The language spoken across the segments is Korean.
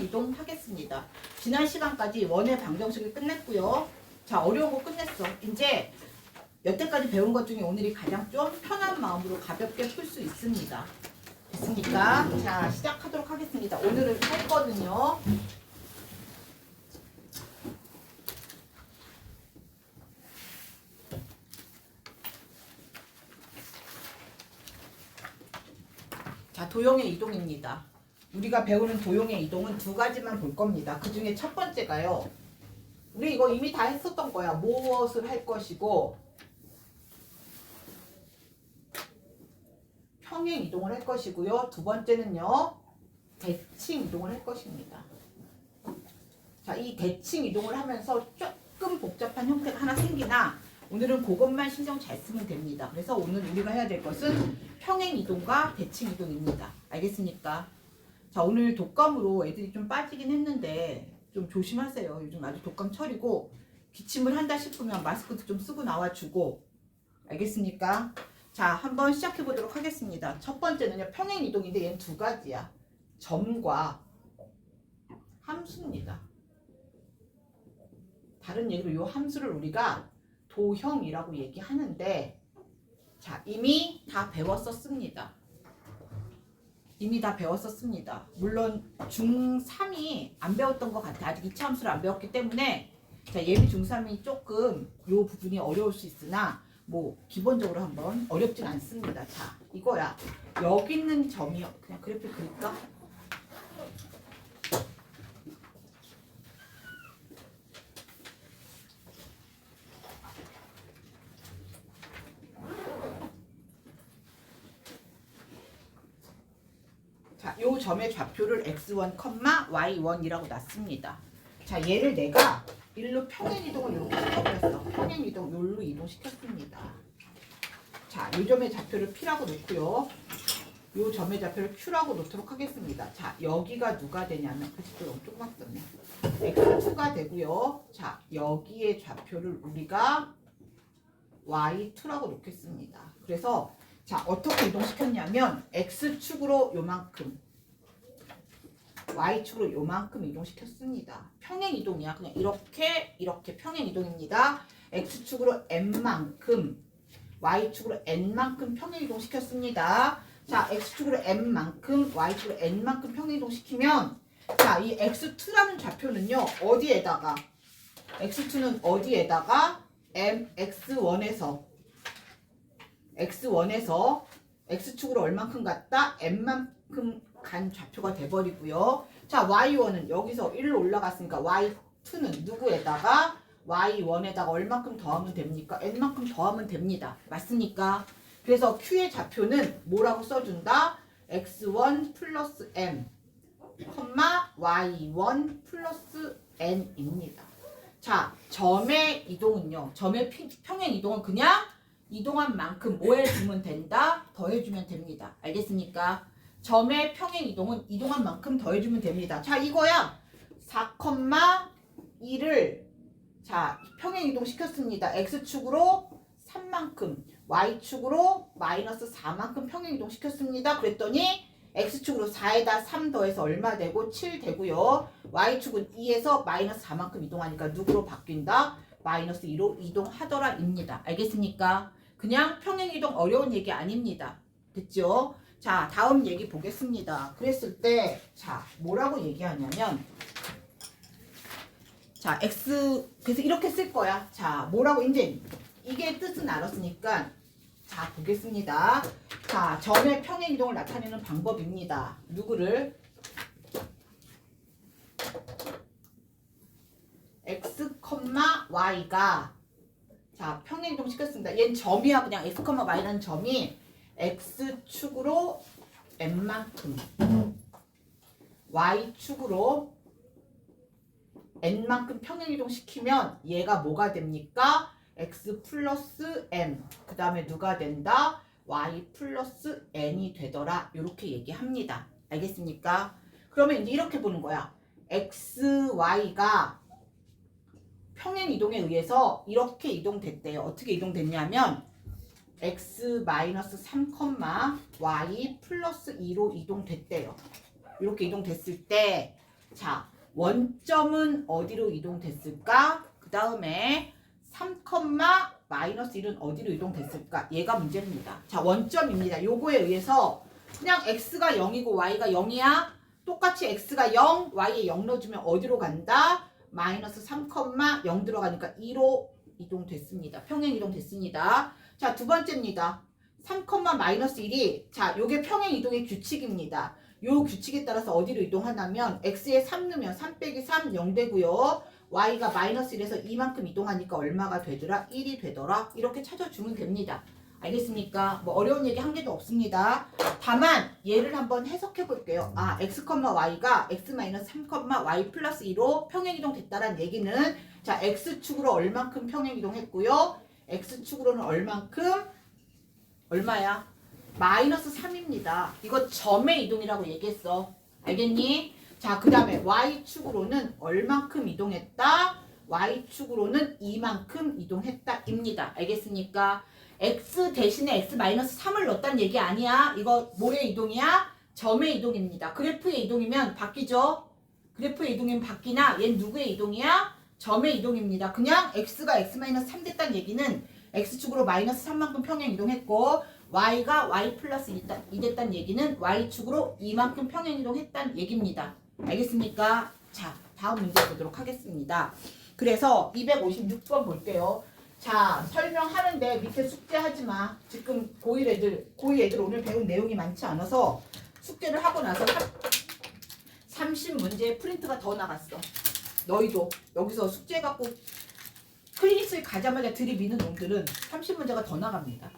이동하겠습니다. 지난 시간까지 원의 방정식을 끝냈고요. 자, 어려운 거 끝냈어. 이제 여태까지 배운 것 중에 오늘이 가장 좀 편한 마음으로 가볍게 풀 수 있습니다. 됐습니까? 자, 시작하도록 하겠습니다. 오늘은 할 거는요. 자, 도형의 이동입니다. 우리가 배우는 도형의 이동은 두 가지만 볼 겁니다. 그 중에 첫 번째가요. 우리 이거 이미 다 했었던 거야. 무엇을 할 것이고 평행 이동을 할 것이고요. 두 번째는요. 대칭 이동을 할 것입니다. 자, 이 대칭 이동을 하면서 조금 복잡한 형태가 하나 생기나 오늘은 그것만 신경 잘 쓰면 됩니다. 그래서 오늘 우리가 해야 될 것은 평행 이동과 대칭 이동입니다. 알겠습니까? 자, 오늘 독감으로 애들이 좀 빠지긴 했는데 좀 조심하세요. 요즘 아주 독감철이고 기침을 한다 싶으면 마스크도 좀 쓰고 나와주고. 알겠습니까? 자, 한번 시작해 보도록 하겠습니다. 첫 번째는요, 평행 이동인데 얘는 두 가지야. 점과 함수입니다. 다른 얘기로 이 함수를 우리가 도형이라고 얘기하는데, 자, 이미 다 배웠었습니다. 이미 다 배웠었습니다. 물론 중3이 안 배웠던 것 같아. 아직 2차 함수를 안 배웠기 때문에 자, 예비 중3이 조금 이 부분이 어려울 수 있으나 뭐 기본적으로 한번 어렵진 않습니다. 자, 이거야. 여기 있는 점이요. 그냥 그래프 그릴까? 자, 요 점의 좌표를 x1, y1이라고 놨습니다. 자, 얘를 내가 일로 평행 이동을 이렇게 시켜버렸어. 평행 이동, 요로 이동시켰습니다. 자, 요 점의 좌표를 p라고 놓고요. 요 점의 좌표를 q라고 놓도록 하겠습니다. 자, 여기가 누가 되냐면, 그치, 너무 조그맣 썼네. x2가 되고요. 자, 여기의 좌표를 우리가 y2라고 놓겠습니다. 그래서 자, 어떻게 이동시켰냐면 x축으로 요만큼, y축으로 요만큼 이동시켰습니다. 평행 이동이야. 그냥 이렇게 평행 이동입니다. x축으로 n만큼, y축으로 n만큼 평행 이동시켰습니다. 자, x축으로 n만큼, y축으로 n만큼 평행 이동시키면 자, 이 x2라는 좌표는요. 어디에다가 x2는 어디에다가 x1에서 x축으로 얼만큼 갔다? n만큼 간 좌표가 돼버리고요. 자, y1은 여기서 1로 올라갔으니까 y2는 누구에다가? y1에다가 얼만큼 더하면 됩니까? n만큼 더하면 됩니다. 맞습니까? 그래서 q의 좌표는 뭐라고 써준다? x1 플러스 m, y1 플러스 n입니다. 자, 점의 이동은요. 점의 평행 이동은 그냥 이동한 만큼 뭐 해주면 된다? 더해주면 됩니다. 알겠습니까? 점의 평행 이동은 이동한 만큼 더해주면 됩니다. 자, 이거야. 4,2를 자, 평행 이동 시켰습니다. x축으로 3만큼, y축으로 마이너스 4만큼 평행 이동 시켰습니다. 그랬더니 x축으로 4에다 3 더해서 얼마 되고 7 되고요. y축은 2에서 마이너스 4만큼 이동하니까 누구로 바뀐다? 마이너스 2로 이동하더라 입니다. 알겠습니까? 그냥 평행이동 어려운 얘기 아닙니다. 됐죠? 자, 다음 얘기 보겠습니다. 그랬을 때 자, 뭐라고 얘기하냐면 자, 그래서 이렇게 쓸 거야. 자, 뭐라고 이제 이게 뜻은 알았으니까 자, 보겠습니다. 자, 점의 평행이동을 나타내는 방법입니다. 누구를? x, y가 자, 평행이동 시켰습니다. 얘는 점이야. 그냥 x, y라는 점이 x축으로 n만큼, y축으로 n만큼 평행이동 시키면 얘가 뭐가 됩니까? x 플러스 m, 그 다음에 누가 된다? y 플러스 n이 되더라. 이렇게 얘기합니다. 알겠습니까? 그러면 이제 이렇게 보는 거야. x, y가 평행 이동에 의해서 이렇게 이동됐대요. 어떻게 이동됐냐면 x-3, y 플러스 2로 이동됐대요. 이렇게 이동됐을 때 자, 원점은 어디로 이동됐을까? 그 다음에 3, 마이너스 1은 어디로 이동됐을까? 얘가 문제입니다. 자, 원점입니다. 요거에 의해서 그냥 x가 0이고 y가 0이야. 똑같이 x가 0, y에 0 넣어주면 어디로 간다? 마이너스 3, 0 들어가니까 2로 이동됐습니다. 평행 이동됐습니다. 자, 두 번째입니다. 3, 마이너스 1이 자, 요게 평행 이동의 규칙입니다. 요 규칙에 따라서 어디로 이동하냐면 x에 3 넣으면 3 빼기 3 0 되고요. y가 마이너스 1에서 이만큼 이동하니까 얼마가 되더라? 1이 되더라. 이렇게 찾아주면 됩니다. 알겠습니까? 뭐 어려운 얘기 한 개도 없습니다. 다만 얘를 한번 해석해 볼게요. 아, x, y가 x-3, y 플러스 2로 평행 이동됐다는 얘기는 자, x축으로 얼만큼 평행 이동했고요. x축으로는 얼만큼 얼마야? 마이너스 3입니다. 이거 점의 이동이라고 얘기했어. 알겠니? 자, 그 다음에 y축으로는 얼만큼 이동했다? y축으로는 이만큼 이동했다 입니다. 알겠습니까? x 대신에 x-3을 넣었다는 얘기 아니야. 이거 뭐의 이동이야? 점의 이동입니다. 그래프의 이동이면 바뀌죠? 그래프의 이동이면 바뀌나? 얘는 누구의 이동이야? 점의 이동입니다. 그냥 x가 x-3 됐다는 얘기는 x축으로 마이너스 3만큼 평행 이동했고 y가 y 플러스 2 됐다는 얘기는 y축으로 이만큼 평행 이동했다는 얘기입니다. 알겠습니까? 자, 다음 문제 보도록 하겠습니다. 그래서 256번 볼게요. 자, 설명하는데 밑에 숙제하지 마. 지금 고2 애들 오늘 배운 내용이 많지 않아서 숙제를 하고 나서 30문제 프린트가 더 나갔어. 너희도 여기서 숙제 갖고 클리닉을 가자마자 들이미는 놈들은 30문제가 더 나갑니다.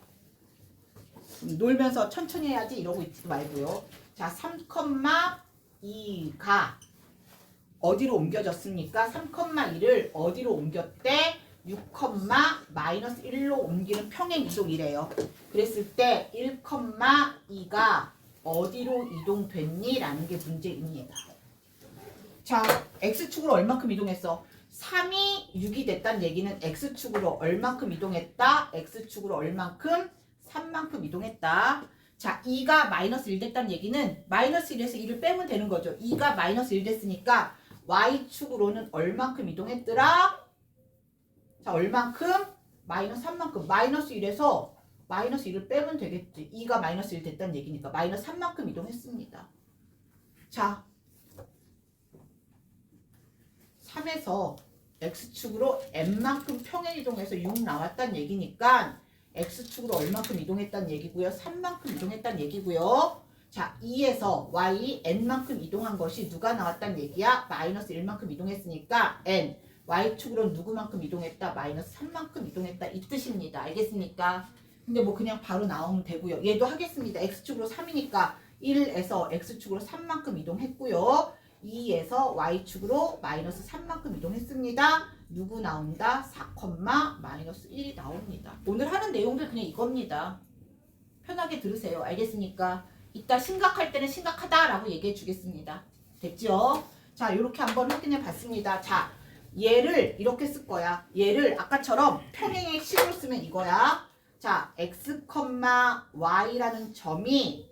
놀면서 천천히 해야지 이러고 있지 말고요. 자, 3,2가 어디로 옮겨졌습니까? 3,2를 어디로 옮겼대? 6, 마이너스 1로 옮기는 평행 이동이래요. 그랬을 때 1,2가 어디로 이동됐니? 라는 게 문제입니다. 자, x축으로 얼만큼 이동했어? 3이 6이 됐다는 얘기는 x축으로 얼만큼 이동했다? x축으로 얼만큼? 3만큼 이동했다. 자, 2가 마이너스 1 됐다는 얘기는 마이너스 1에서 1을 빼면 되는 거죠. 2가 마이너스 1 됐으니까 y축으로는 얼만큼 이동했더라? 자, 얼만큼? 마이너스 3만큼. 마이너스 1에서 마이너스 1을 빼면 되겠지. 2가 마이너스 1 됐다는 얘기니까 마이너스 3만큼 이동했습니다. 자, 3에서 x축으로 n만큼 평행 이동해서 6 나왔다는 얘기니까 x축으로 얼만큼 이동했다는 얘기고요. 3만큼 이동했다는 얘기고요. 자, 2에서 y n만큼 이동한 것이 누가 나왔다는 얘기야? 마이너스 1만큼 이동했으니까 n y축으로 누구만큼 이동했다? 마이너스 3만큼 이동했다 이 뜻입니다. 알겠습니까? 근데 뭐 그냥 바로 나오면 되고요. 얘도 하겠습니다. x축으로 3이니까 1에서 x축으로 3만큼 이동했고요. 2에서 y축으로 마이너스 3만큼 이동했습니다. 누구 나온다? 4, 마이너스 1이 나옵니다. 오늘 하는 내용들 그냥 이겁니다. 편하게 들으세요. 알겠습니까? 이따 심각할 때는 심각하다라고 얘기해 주겠습니다. 됐죠? 자, 이렇게 한번 확인해 봤습니다. 자, 얘를 이렇게 쓸 거야. 얘를 아까처럼 평행의 식으로 쓰면 이거야. 자, x, y라는 점이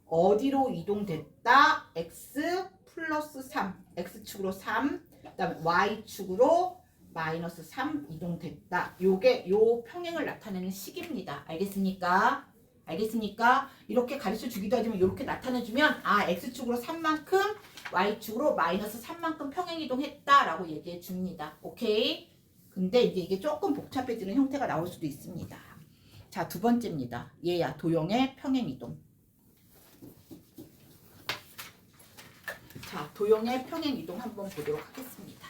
어디로 이동됐다? x 플러스 3, x축으로 3, 그 다음에 y축으로 마이너스 3 이동됐다. 요게 요 평행을 나타내는 식입니다. 알겠습니까? 알겠습니까? 이렇게 가르쳐 주기도 하지만 이렇게 나타내주면 아, x축으로 3만큼 y축으로 마이너스 3만큼 평행 이동했다라고 얘기해 줍니다. 오케이? 근데 이제 이게 조금 복잡해지는 형태가 나올 수도 있습니다. 자, 두 번째입니다. 얘야, 도형의 평행 이동. 자, 도형의 평행 이동 한번 보도록 하겠습니다.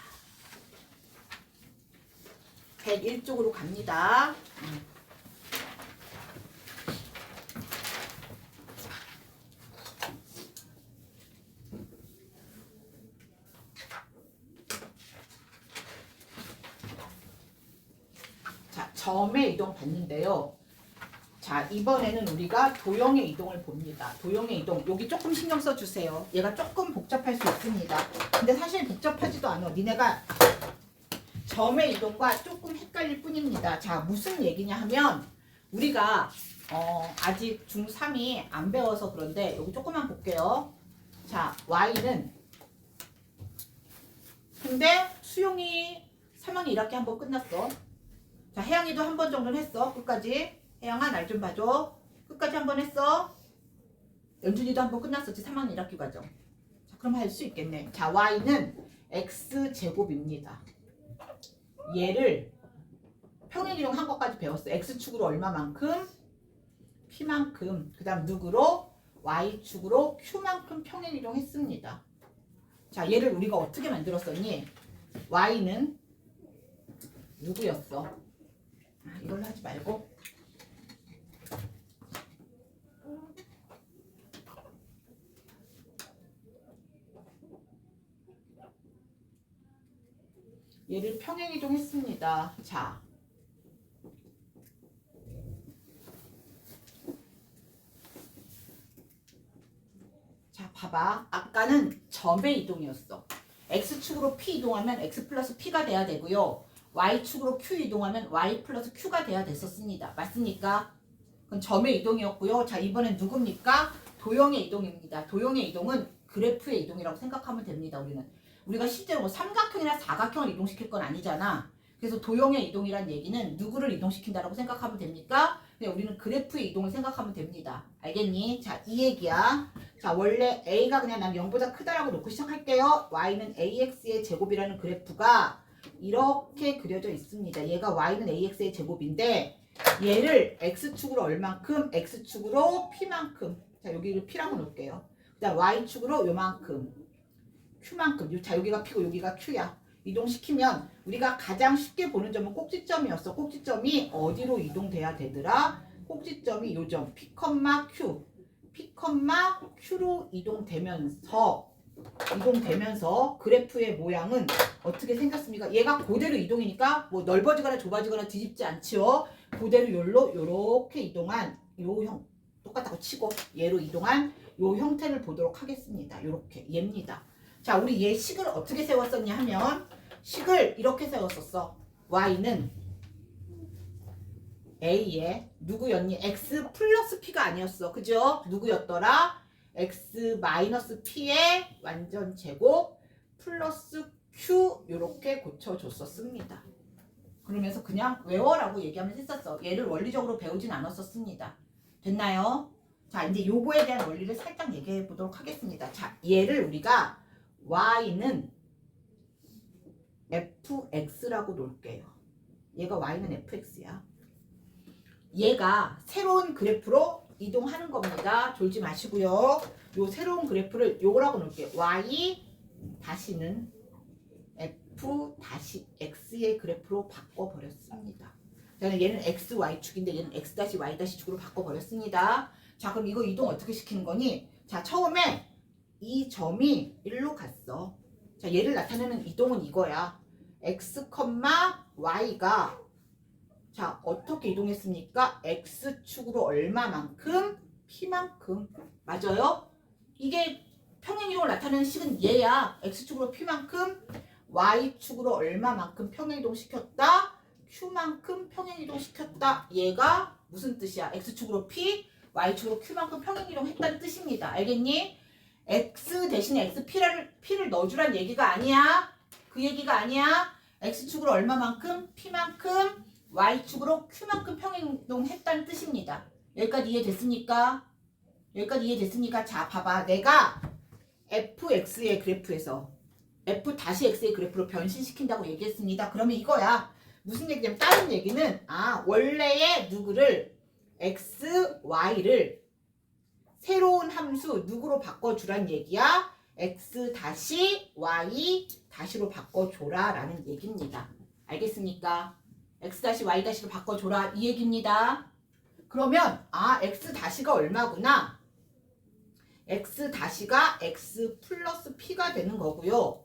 101쪽으로 갑니다. 자, 점의 이동 봤는데요. 자, 이번에는 우리가 도형의 이동을 봅니다. 도형의 이동. 여기 조금 신경 써주세요. 얘가 조금 복잡할 수 있습니다. 근데 사실 복잡하지도 않아. 니네가 점의 이동과 조금 헷갈릴 뿐입니다. 자, 무슨 얘기냐 하면 우리가 아직 중3이 안 배워서 그런데 여기 조금만 볼게요. 자, y는 근데 수용이 3학년 1학기 한 번 끝났어. 자, 혜영이도 한 번 정도는 했어. 끝까지. 혜영아, 날 좀 봐줘. 끝까지 한 번 했어. 연준이도 한 번 끝났었지. 3학년 1학기 과정. 자, 그럼 할 수 있겠네. 자, y는 x제곱입니다. 얘를 평행이동 한 것까지 배웠어. x축으로 얼마만큼? p만큼. 그 다음 누구로? y축으로 q만큼 평행이동 했습니다. 자, 얘를 우리가 어떻게 만들었었니? y는 누구였어? 이걸로 하지 말고 얘를 평행이동 했습니다. 자, 봐봐. 아까는 점의 이동이었어. x축으로 p 이동하면 x 플러스 p가 돼야 되고요. y축으로 q 이동하면 y 플러스 q가 돼야 됐었습니다. 맞습니까? 그건 점의 이동이었고요. 자, 이번엔 누굽니까? 도형의 이동입니다. 도형의 이동은 그래프의 이동이라고 생각하면 됩니다. 우리가 실제로 뭐 삼각형이나 사각형을 이동시킬 건 아니잖아. 그래서 도형의 이동이란 얘기는 누구를 이동시킨다라고 생각하면 됩니까? 그냥 우리는 그래프의 이동을 생각하면 됩니다. 알겠니? 자, 이 얘기야. 자, 원래 a가 그냥 난 0보다 크다라고 놓고 시작할게요. y는 ax의 제곱이라는 그래프가 이렇게 그려져 있습니다. 얘가 y는 ax의 제곱인데 얘를 x축으로 얼만큼? x축으로 p만큼. 자, 여기를 p라고 놓을게요. 그 다음 y축으로 요만큼. q만큼. 자, 여기가 p고 여기가 q야. 이동시키면 우리가 가장 쉽게 보는 점은 꼭지점이었어. 꼭지점이 어디로 이동돼야 되더라? 꼭지점이 요 점 P, Q. P, Q로 이동되면서 그래프의 모양은 어떻게 생겼습니까? 얘가 그대로 이동이니까 뭐 넓어지거나 좁아지거나 뒤집지 않지요. 그대로 요렇게 이동한 요 형 똑같다고 치고 얘로 이동한 요 형태를 보도록 하겠습니다. 요렇게 얘입니다. 자, 우리 얘 식을 어떻게 세웠었냐 하면 식을 이렇게 세웠었어. y는 a에 누구였니? x 플러스 p가 아니었어. 그죠? 누구였더라? x 마이너스 p의 완전 제곱 플러스 q 요렇게 고쳐줬었습니다. 그러면서 그냥 외워라고 얘기하면서 했었어. 얘를 원리적으로 배우진 않았었습니다. 됐나요? 자, 이제 요거에 대한 원리를 살짝 얘기해 보도록 하겠습니다. 자, 얘를 우리가 y는 fx라고 놓을게요. 얘가 y는 fx야. 얘가 새로운 그래프로 이동하는 겁니다. 졸지 마시고요. 요 새로운 그래프를 요거라고 놓을게요. y 다시는 f 다시 x의 그래프로 바꿔버렸습니다. 저는 얘는 x, y축인데 얘는 x 다시 y 다시 축으로 바꿔버렸습니다. 자, 그럼 이거 이동 어떻게 시키는 거니? 자, 처음에 이 점이 1로 갔어. 자, 얘를 나타내는 이동은 이거야. x, y가 자, 어떻게 이동했습니까? x축으로 얼마만큼? p만큼. 맞아요? 이게 평행이동을 나타내는 식은 얘야. x축으로 p만큼, y축으로 얼마만큼 평행이동 시켰다? q만큼 평행이동 시켰다. 얘가 무슨 뜻이야? x축으로 p, y축으로 q만큼 평행이동 했다는 뜻입니다. 알겠니? x 대신에 p를 넣어주란 얘기가 아니야. 그 얘기가 아니야. x축으로 얼마만큼? p만큼, y축으로 q만큼 평행이동 했다는 뜻입니다. 여기까지 이해됐습니까? 여기까지 이해됐습니까? 자, 봐봐. 내가 fx의 그래프에서 f-x의 그래프로 변신시킨다고 얘기했습니다. 그러면 이거야. 무슨 얘기냐면 다른 얘기는 원래의 누구를 x, y를 새로운 함수 누구로 바꿔주란 얘기야? x-y-로 바꿔줘라 라는 얘기입니다. 알겠습니까? x-y-로 바꿔줘라 이 얘기입니다. 그러면 x-가 얼마구나? x-가 x 플러스 p가 되는 거고요.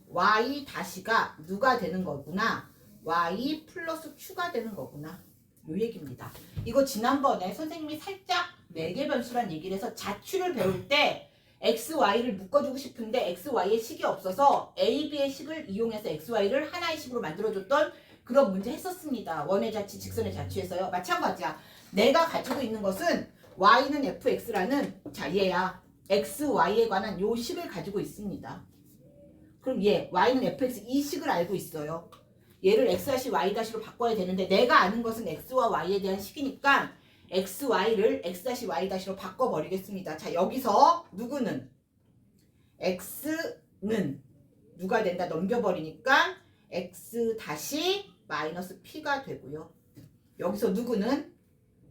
y-가 누가 되는 거구나? y 플러스 q가 되는 거구나. 요 얘기입니다. 이거 지난번에 선생님이 살짝 매개 변수란 얘기를 해서 자취를 배울 때 x, y를 묶어주고 싶은데 x, y의 식이 없어서 a, b의 식을 이용해서 x, y를 하나의 식으로 만들어줬던 그런 문제 했었습니다. 원의 자취, 직선의 자취에서요. 마찬가지야. 내가 가지고 있는 것은 y는 fx라는 자 얘야. x, y에 관한 요 식을 가지고 있습니다. 그럼 얘 y는 fx 이 식을 알고 있어요. 얘를 x-y-로 바꿔야 되는데 내가 아는 것은 x와 y에 대한 식이니까 xy를 x-y-로 바꿔버리겠습니다. 자, 여기서 누구는 x는 누가 된다 넘겨버리니까 x-p가 되고요. 여기서 누구는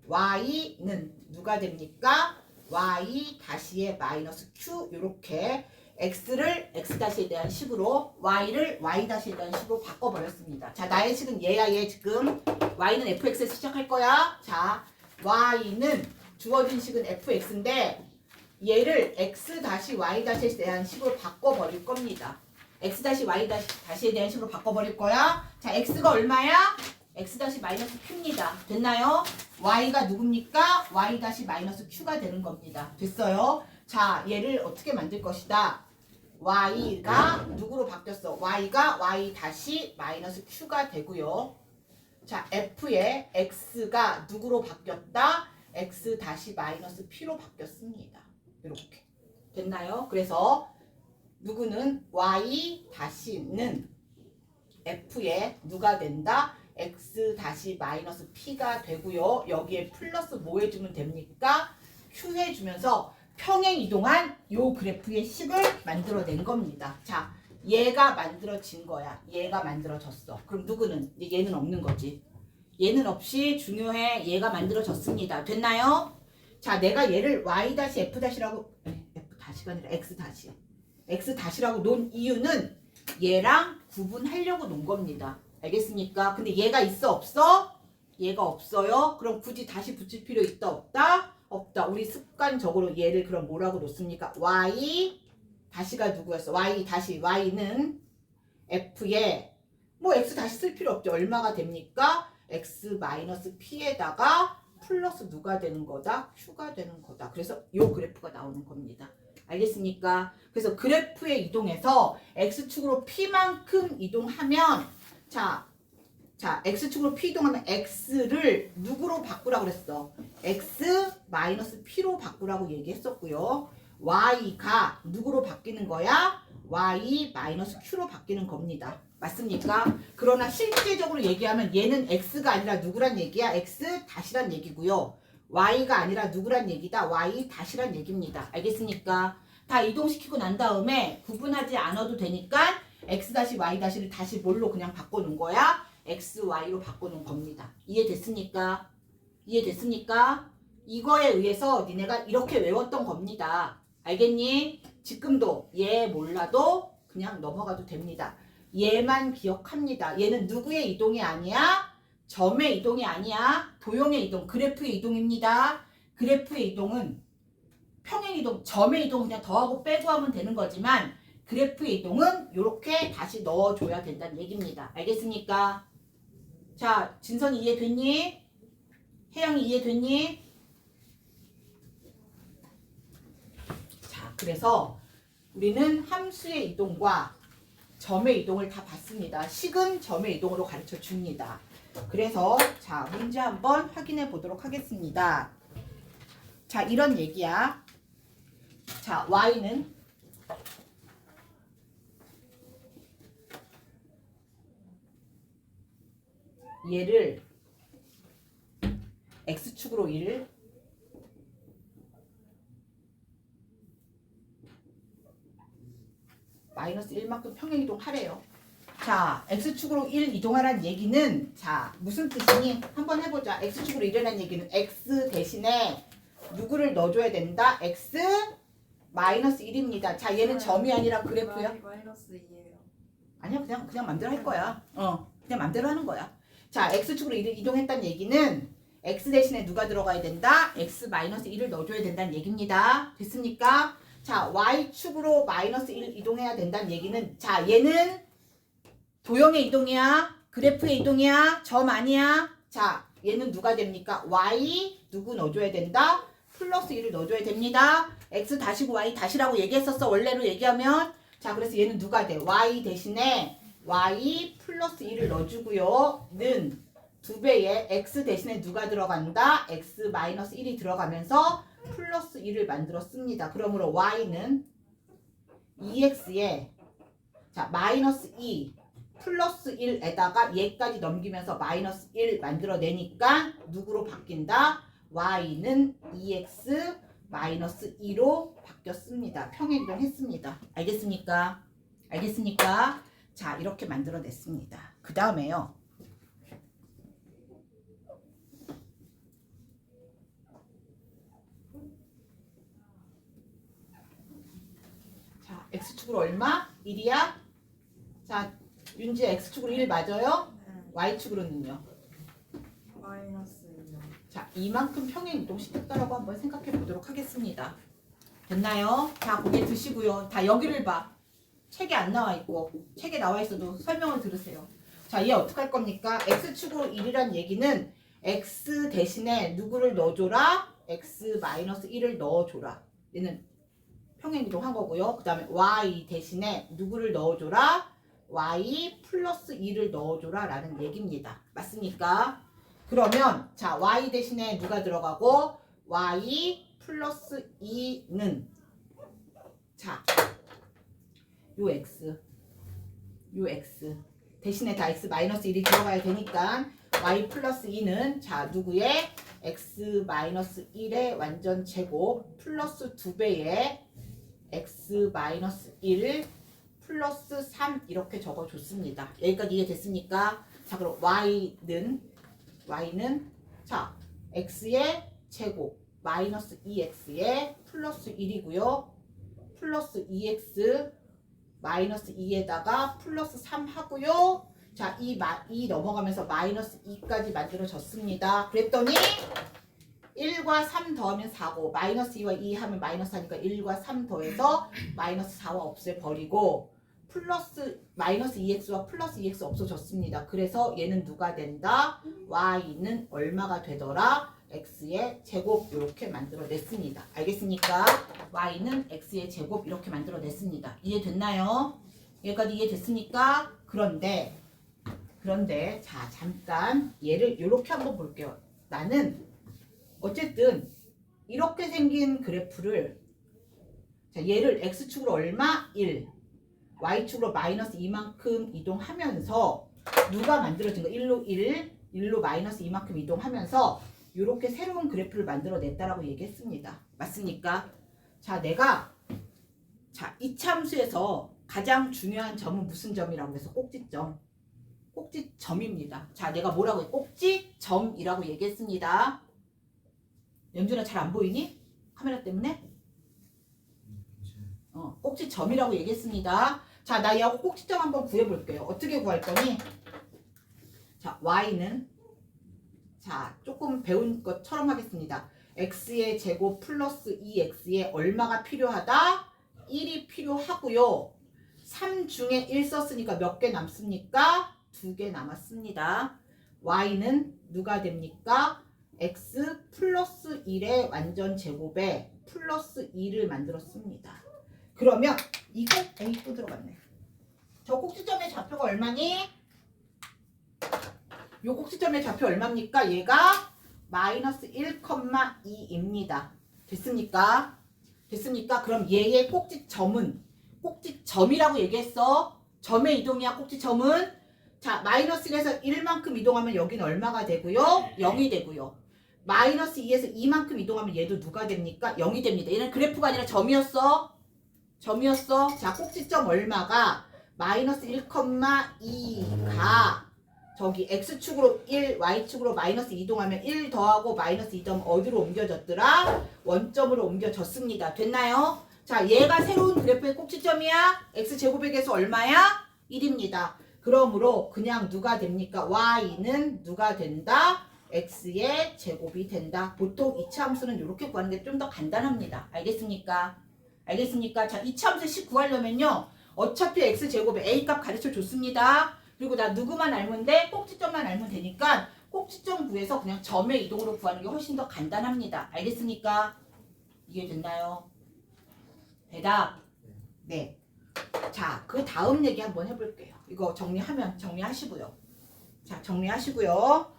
y는 누가 됩니까? y-의 마이너스 q 이렇게 x를 x에 대한 식으로 y를 y-에 대한 식으로 바꿔버렸습니다. 자, 나의 식은 얘야 얘 지금 y는 fx에서 시작할 거야. 자, y는 주어진 식은 fx인데 얘를 x-y-에 대한 식으로 바꿔버릴 겁니다. x-y-에 대한 식으로 바꿔버릴 거야. 자, x가 얼마야? x-q입니다. 됐나요? y가 누굽니까? y-q가 되는 겁니다. 됐어요? 자, 얘를 어떻게 만들 것이다? y가 누구로 바뀌었어? y가 y-q가 되고요. 자, f의 x가 누구로 바뀌었다? x-p로 바뀌었습니다. 이렇게. 됐나요? 그래서 누구는 y-는 f의 누가 된다? x-p가 되고요. 여기에 플러스 뭐 해주면 됩니까? q 해주면서 평행 이동한 요 그래프의 식을 만들어낸 겁니다. 자, 얘가 만들어진 거야. 얘가 만들어졌어. 그럼 누구는? 얘는 없는 거지. 얘는 없이 중요해. 얘가 만들어졌습니다. 됐나요? 자, 내가 얘를 y-f-라고 f-가 아니라 x-야. x-라고 놓은 이유는 얘랑 구분하려고 놓은 겁니다. 알겠습니까? 근데 얘가 있어 없어? 얘가 없어요. 그럼 굳이 다시 붙일 필요 있다 없다? 없다. 우리 습관적으로 얘를 그럼 뭐라고 놓습니까? y-가 누구였어? y는 f에 뭐 x 다시 쓸 필요 없죠. 얼마가 됩니까? x-p에다가 플러스 누가 되는 거다? q가 되는 거다. 그래서 요 그래프가 나오는 겁니다. 알겠습니까? 그래서 그래프에 이동해서 x축으로 p만큼 이동하면 자, x축으로 p 이동하면 x를 누구로 바꾸라고 그랬어? x-p로 바꾸라고 얘기했었고요. y가 누구로 바뀌는 거야? y-q로 바뀌는 겁니다. 맞습니까? 그러나 실제적으로 얘기하면 얘는 x가 아니라 누구란 얘기야? x-란 얘기고요. y가 아니라 누구란 얘기다? y-란 얘기입니다. 알겠습니까? 다 이동시키고 난 다음에 구분하지 않아도 되니까 x-y-를 다시 뭘로 그냥 바꿔놓은 거야? xy로 바꿔놓은 겁니다. 이해됐습니까? 이해됐습니까? 이거에 의해서 니네가 이렇게 외웠던 겁니다. 알겠니? 지금도 얘 몰라도 그냥 넘어가도 됩니다. 얘만 기억합니다. 얘는 누구의 이동이 아니야? 점의 이동이 아니야. 도형의 이동, 그래프의 이동입니다. 그래프의 이동은 평행 이동, 점의 이동 그냥 더하고 빼고 하면 되는 거지만 그래프의 이동은 이렇게 다시 넣어줘야 된다는 얘기입니다. 알겠습니까? 자, 진선이 이해됐니? 혜영이 이해됐니? 자, 그래서 우리는 함수의 이동과 점의 이동을 다 봤습니다. 식은 점의 이동으로 가르쳐 줍니다. 그래서 자, 문제 한번 확인해 보도록 하겠습니다. 자, 이런 얘기야. 자, y는 얘를 x축으로 1, 마이너스 1만큼 평행이동 하래요. 자, x축으로 1 이동하라는 얘기는 자, 무슨 뜻이니? 한번 해보자. x축으로 1이라는 얘기는 x 대신에 누구를 넣어줘야 된다? x 마이너스 1입니다. 자, 얘는 점이 아니라 그래프야. 마이너스 2예요. 아니야, 그냥 맘대로 할 거야. 그냥 맘대로 하는 거야. 자, x축으로 1을 이동했다는 얘기는 x 대신에 누가 들어가야 된다? x 마이너스 1을 넣어줘야 된다는 얘기입니다. 됐습니까? 자, y축으로 마이너스 1 이동해야 된다는 얘기는 자, 얘는 도형의 이동이야? 그래프의 이동이야? 점 아니야? 자, 얘는 누가 됩니까? y 누구 넣어줘야 된다? 플러스 1을 넣어줘야 됩니다. x 다시고 y 다시라고 얘기했었어. 원래로 얘기하면 자, 그래서 얘는 누가 돼? y 대신에 y 플러스 1을 넣어주고요. 는 2배에 x 대신에 누가 들어간다? x 마이너스 1이 들어가면서 플러스 1을 만들었습니다. 그러므로 y는 2x에 자, 마이너스 2 플러스 1에다가 얘까지 넘기면서 마이너스 1 만들어내니까 누구로 바뀐다? y는 2x 마이너스 2로 바뀌었습니다. 평행이동 했습니다. 알겠습니까? 알겠습니까? 자, 이렇게 만들어냈습니다. 그 다음에요. 자, x축으로 얼마? 1이야? 자, 윤지야 x축으로 1 맞아요? 네. y축으로는요? 마이너스 1요. 자, 이만큼 평행 이동시켰다라고 한번 생각해 보도록 하겠습니다. 됐나요? 자, 고개 드시고요. 다 여기를 봐. 책에 안 나와 있고 책에 나와 있어도 설명을 들으세요. 자, 얘 어떻게 할 겁니까? x축으로 1이란 얘기는 x 대신에 누구를 넣어줘라? x-1을 넣어줘라. 얘는 평행 이동한 거고요. 그 다음에 y 대신에 누구를 넣어줘라? y 플러스 2를 넣어줘라 라는 얘기입니다. 맞습니까? 그러면 자, y 대신에 누가 들어가고 y 플러스 2는 자, 요 x 대신에 다 x 마이너스 1이 들어가야 되니까 y 플러스 2는 자, 누구의 x 마이너스 1의 완전 제곱 플러스 2배의 x 마이너스 1 플러스 3 이렇게 적어줬습니다. 여기까지 이해됐습니까? 자, 그럼 y는 자, x의 제곱 마이너스 2x의 플러스 1이고요. 플러스 2x 마이너스 2에다가 플러스 3 하고요. 자, 이 넘어가면서 마이너스 2까지 만들어졌습니다. 그랬더니 1과 3 더하면 4고 마이너스 2와 2 하면 마이너스 하니까 1과 3 더해서 마이너스 4와 없애버리고 플러스 마이너스 2x와 플러스 2x 없어졌습니다. 그래서 얘는 누가 된다? y는 얼마가 되더라? x의 제곱 이렇게 만들어냈습니다. 알겠습니까? y는 x의 제곱 이렇게 만들어냈습니다. 이해됐나요? 여기까지 이해됐습니까? 그런데 자, 잠깐 얘를 이렇게 한번 볼게요. 나는 어쨌든 이렇게 생긴 그래프를 자, 얘를 x축으로 얼마? 1 y축으로 마이너스 2만큼 이동하면서 누가 만들어진 거? 1로 1로 마이너스 2만큼 이동하면서 이렇게 새로운 그래프를 만들어냈다라고 얘기했습니다. 맞습니까? 자, 내가 자, 이참수에서 가장 중요한 점은 무슨 점이라고 해서 꼭지점. 꼭지점입니다. 자, 내가 뭐라고 해? 꼭지점이라고 얘기했습니다. 연준아 잘 안 보이니? 카메라 때문에? 꼭지점이라고 얘기했습니다. 자, 나 얘하고 꼭지점 한번 구해볼게요. 어떻게 구할 거니? 자, y는 자, 조금 배운 것처럼 하겠습니다. x의 제곱 플러스 2x에 얼마가 필요하다? 1이 필요하고요. 3 중에 1 썼으니까 몇 개 남습니까? 2개 남았습니다. y는 누가 됩니까? x 플러스 1의 완전 제곱에 플러스 2를 만들었습니다. 그러면 이거 에이 또 들어갔네. 저 꼭지점의 좌표가 얼마니? 요 꼭지점의 좌표 얼마입니까? 얘가 마이너스 1,2입니다. 됐습니까? 됐습니까? 그럼 얘의 꼭지점이라고 얘기했어. 점의 이동이야. 꼭지점은 자, 마이너스 1에서 1만큼 이동하면 여기는 얼마가 되고요? 0이 되고요. 마이너스 2에서 2만큼 이동하면 얘도 누가 됩니까? 0이 됩니다. 얘는 그래프가 아니라 점이었어. 자, 꼭지점 얼마가 마이너스 1,2가 저기 x축으로 1, y축으로 마이너스 이동하면 1 더하고 마이너스 2 더하면 어디로 옮겨졌더라? 원점으로 옮겨졌습니다. 됐나요? 자, 얘가 새로운 그래프의 꼭지점이야. x제곱에게서 얼마야? 1입니다. 그러므로 그냥 누가 됩니까? y는 누가 된다? x의 제곱이 된다. 보통 이차 함수는 이렇게 구하는 게 좀 더 간단합니다. 알겠습니까? 알겠습니까? 자, 이차 함수 식 구하려면요. 어차피 x제곱에 a값 가르쳐 줬습니다. 그리고 나 누구만 알면 돼? 꼭지점만 알면 되니까 꼭지점 구해서 그냥 점의 이동으로 구하는 게 훨씬 더 간단합니다. 알겠습니까? 이해됐나요? 대답. 네. 자, 그 다음 얘기 한번 해볼게요. 이거 정리하시고요. 자, 정리하시고요.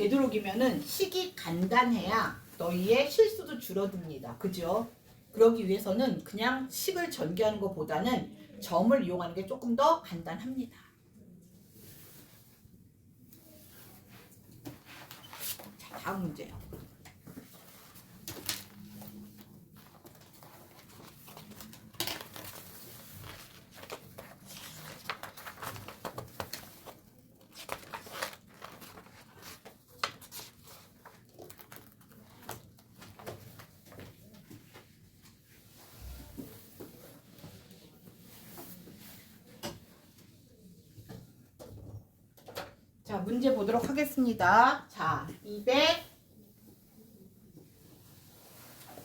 되도록이면은 식이 간단해야 너희의 실수도 줄어듭니다. 그죠? 그러기 위해서는 그냥 식을 전개하는 것보다는 점을 이용하는 게 조금 더 간단합니다. 자, 다음 문제요. 자, 문제 보도록 하겠습니다. 자,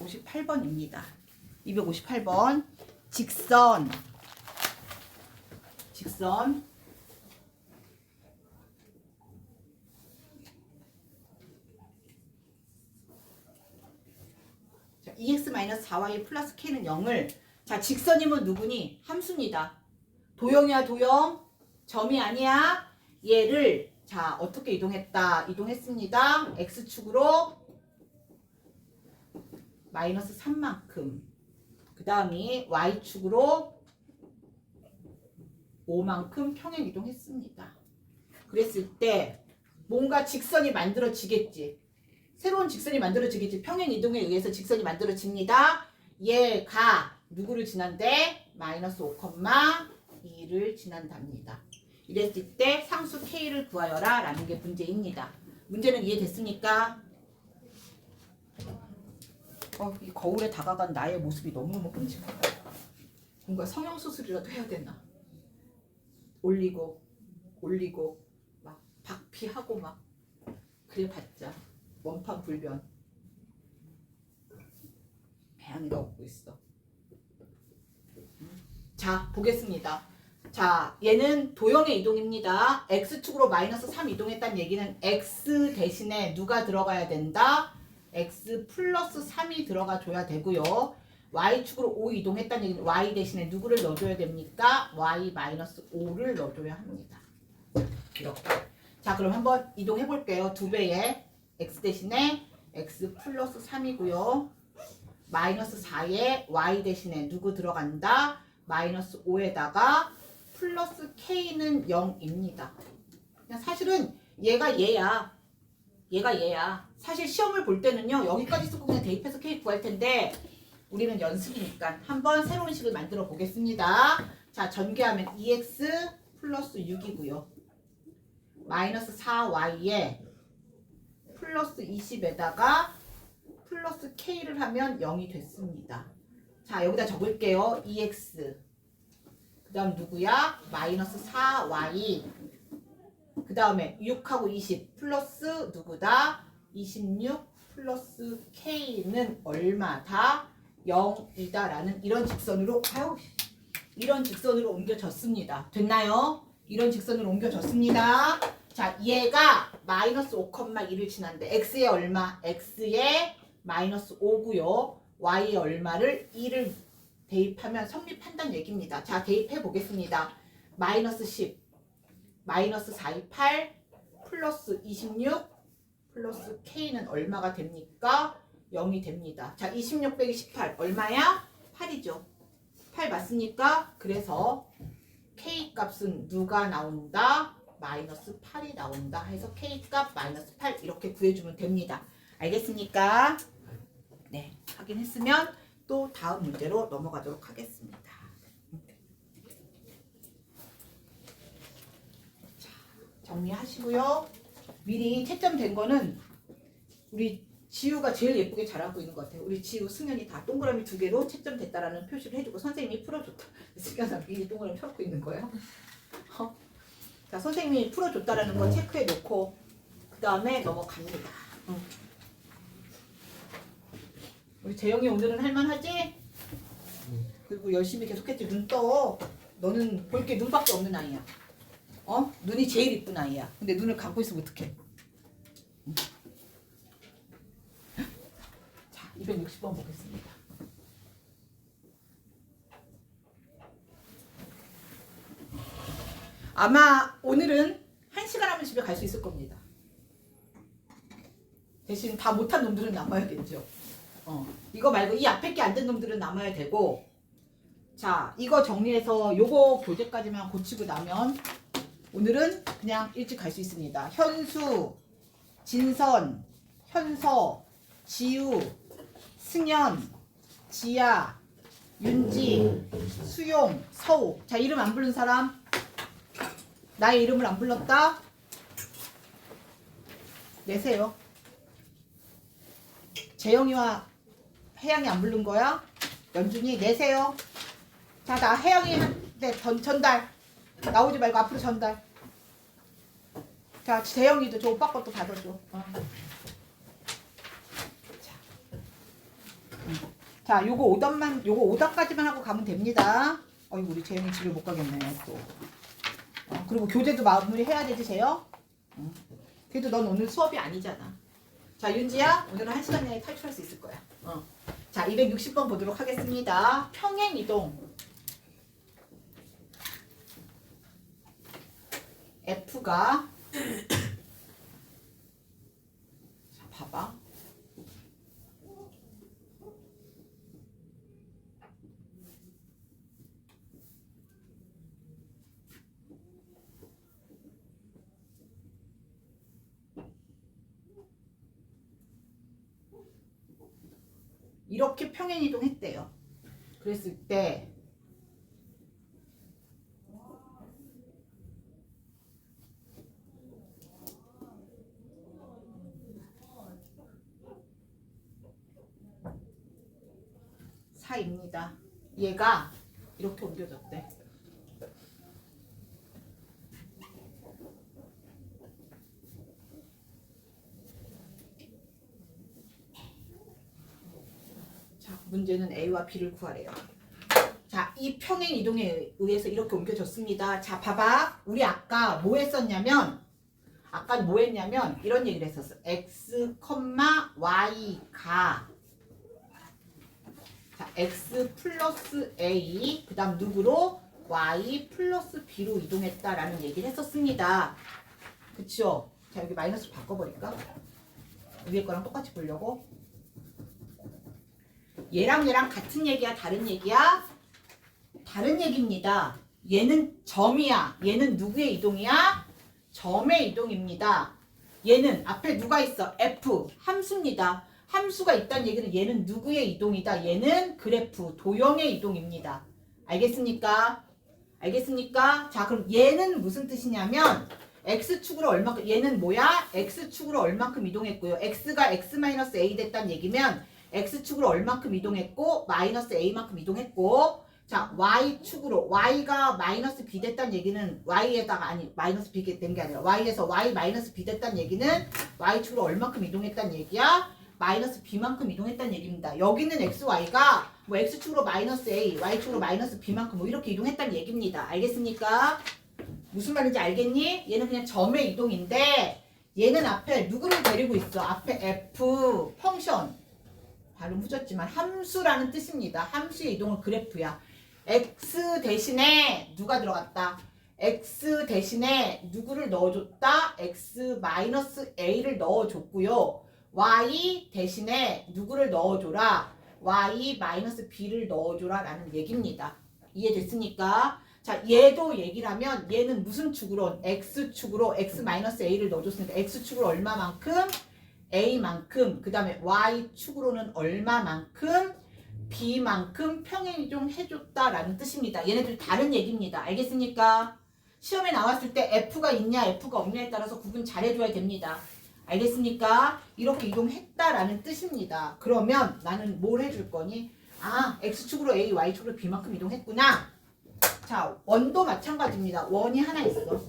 258번입니다. 258번. 직선. 자, 2x-4y 플러스 k는 0을 자, 직선이면 누구니? 함수입니다. 도형이야, 도형. 점이 아니야. 얘를 자, 어떻게 이동했다? 이동했습니다. x축으로 마이너스 3만큼. 그 다음이 y축으로 5만큼 평행 이동했습니다. 그랬을 때 뭔가 직선이 만들어지겠지. 새로운 직선이 만들어지겠지. 평행 이동에 의해서 직선이 만들어집니다. 얘가 누구를 지난대? 마이너스 5,2를 지난답니다. 이랬을 때 상수 K를 구하여라 라는 게 문제입니다. 문제는 이해됐습니까? 이 거울에 다가간 나의 모습이 너무너무 끔찍하다. 뭔가 성형수술이라도 해야 되나? 올리고 막 박피하고 막 그래봤자 원판불변. 배양이가 없고 있어. 자, 보겠습니다. 자, 얘는 도형의 이동입니다. x축으로 마이너스 3 이동했다는 얘기는 x 대신에 누가 들어가야 된다? x 플러스 3이 들어가 줘야 되고요. y축으로 5 이동했다는 얘기는 y 대신에 누구를 넣어줘야 됩니까? y 마이너스 5를 넣어줘야 합니다. 이렇게. 자, 그럼 한번 이동해 볼게요. 2배에 x 대신에 x 플러스 3이고요. 마이너스 4에 y 대신에 누구 들어간다? 마이너스 5에다가 플러스 k는 0입니다. 그냥 사실은 얘가 얘야. 사실 시험을 볼 때는요. 여기까지 쓰고 그냥 대입해서 k 구할 텐데 우리는 연습이니까 한번 새로운 식을 만들어 보겠습니다. 자, 전개하면 2x 플러스 6이고요. 마이너스 4y에 플러스 20에다가 플러스 k를 하면 0이 됐습니다. 자, 여기다 적을게요. 2x 그 다음 누구야? 마이너스 4y 그 다음에 6하고 20 플러스 누구다? 26 플러스 k는 얼마다? 0이다 라는 이런 직선으로 옮겨졌습니다. 됐나요? 이런 직선으로 옮겨졌습니다. 자, 얘가 마이너스 5,2를 지났는데 x에 얼마? x에 마이너스 5고요. y에 얼마를? 2를 대입하면 성립한다는 얘기입니다. 자, 대입해 보겠습니다. 마이너스 10 마이너스 428 플러스 26 플러스 k는 얼마가 됩니까? 0이 됩니다. 자, 26 빼기 18 얼마야? 8이죠. 8 맞습니까? 그래서 k 값은 누가 나온다? 마이너스 8이 나온다 해서 k 값 마이너스 8 이렇게 구해주면 됩니다. 알겠습니까? 네, 확인했으면 또 다음 문제로 넘어가도록 하겠습니다. 자, 정리하시고요. 미리 채점된 거는 우리 지우가 제일 예쁘게 잘하고 있는 것 같아요. 우리 지우, 승현이 다 동그라미 2개로 채점됐다라는 표시를 해주고 선생님이 풀어줬다. 승현아 미리 동그라미 펴고 있는 거예요. 자, 선생님이 풀어줬다라는 거 체크해 놓고 그 다음에 넘어갑니다. 우리 재영이 오늘은 할만하지? 그리고 열심히 계속했지. 눈 떠. 너는 볼 게 눈밖에 없는 아이야. 눈이 제일 이쁜 아이야. 근데 눈을 감고 있으면 어떡해? 자, 260번 보겠습니다. 아마 오늘은 1시간 하면 집에 갈 수 있을 겁니다. 대신 다 못한 놈들은 남아야겠죠. 이거 말고 이 앞에 게 안 된 놈들은 남아야 되고. 자, 이거 정리해서 요거 교재까지만 고치고 나면 오늘은 그냥 일찍 갈 수 있습니다. 현수, 진선, 현서, 지우, 승연, 지아, 윤지, 수용, 서우. 자, 이름 안 부른 사람? 나의 이름을 안 불렀다? 내세요. 재영이와 혜영이 안 부른 거야? 연준이 내세요. 자, 나 혜영이한테 전달. 나오지 말고 앞으로 전달. 자, 재영이도 저 오빠 것도 받아줘. 자, 요거 오답까지만 하고 가면 됩니다. 어이구, 우리 재영이 집에 못 가겠네, 또. 그리고 교재도 마무리 해야 되지, 재영? 그래도 넌 오늘 수업이 아니잖아. 자, 윤지야, 오늘은 1시간 내에 탈출할 수 있을 거야. 자, 260번 보도록 하겠습니다. 평행이동. F가 자, 봐봐. 이렇게 평행이동했대요. 그랬을 때 사입니다. 얘가 이렇게 옮겨졌대. 자, 문제는 A와 B를 구하래요. 자, 이 평행 이동에 의해서 이렇게 옮겨졌습니다. 자, 봐봐. 우리 아까 뭐 했었냐면 이런 얘기를 했었어. x, y가 자, x 플러스 a 그 다음 누구로? y 플러스 b로 이동했다라는 얘기를 했었습니다. 그쵸? 자, 여기 마이너스 바꿔버릴까? 위에 거랑 똑같이 보려고. 얘랑 같은 얘기야? 다른 얘기야? 다른 얘기입니다. 얘는 점이야. 얘는 누구의 이동이야? 점의 이동입니다. 얘는 앞에 누가 있어? f, 함수입니다. 함수가 있다는 얘기는 얘는 누구의 이동이다? 얘는 그래프, 도형의 이동입니다. 알겠습니까? 알겠습니까? 자, 그럼 얘는 무슨 뜻이냐면 x축으로 얼마큼, 얘는 뭐야? x축으로 얼만큼 이동했고요. x가 x-a 됐다는 얘기면 x축으로 얼만큼 이동했고 마이너스 a만큼 이동했고, 자, y축으로 y가 마이너스 b 됐다는 얘기는 y에다가 아니 마이너스 b 된 게 아니라 y에서 y 마이너스 b 됐다는 얘기는 y축으로 얼만큼 이동했다는 얘기야? 마이너스 b만큼 이동했다는 얘기입니다. 여기는 xy가 뭐 x축으로 마이너스 a, y축으로 마이너스 b만큼 뭐 이렇게 이동했다는 얘기입니다. 알겠습니까? 무슨 말인지 알겠니? 얘는 그냥 점의 이동인데 얘는 앞에 누구를 데리고 있어? 앞에 f 펑션, 발음 후졌지만 함수라는 뜻입니다. 함수의 이동은 그래프야. x 대신에 누가 들어갔다? x 대신에 누구를 넣어줬다? x-a를 넣어줬고요. y 대신에 누구를 넣어줘라? y-b를 넣어줘라 라는 얘기입니다. 이해됐습니까? 자, 얘도 얘기를 하면 얘는 무슨 축으로? x축으로 x-a를 넣어줬으니까 x축으로 얼마만큼? a만큼, 그 다음에 y축으로는 얼마만큼? b만큼 평행이동 해줬다라는 뜻입니다. 얘네들 다른 얘기입니다. 알겠습니까? 시험에 나왔을 때 f가 있냐 f가 없냐에 따라서 구분 잘해줘야 됩니다. 알겠습니까? 이렇게 이동했다라는 뜻입니다. 그러면 나는 뭘 해줄 거니? 아, x축으로 a, y축으로 b만큼 이동했구나. 자, 원도 마찬가지입니다. 원이 하나 있어.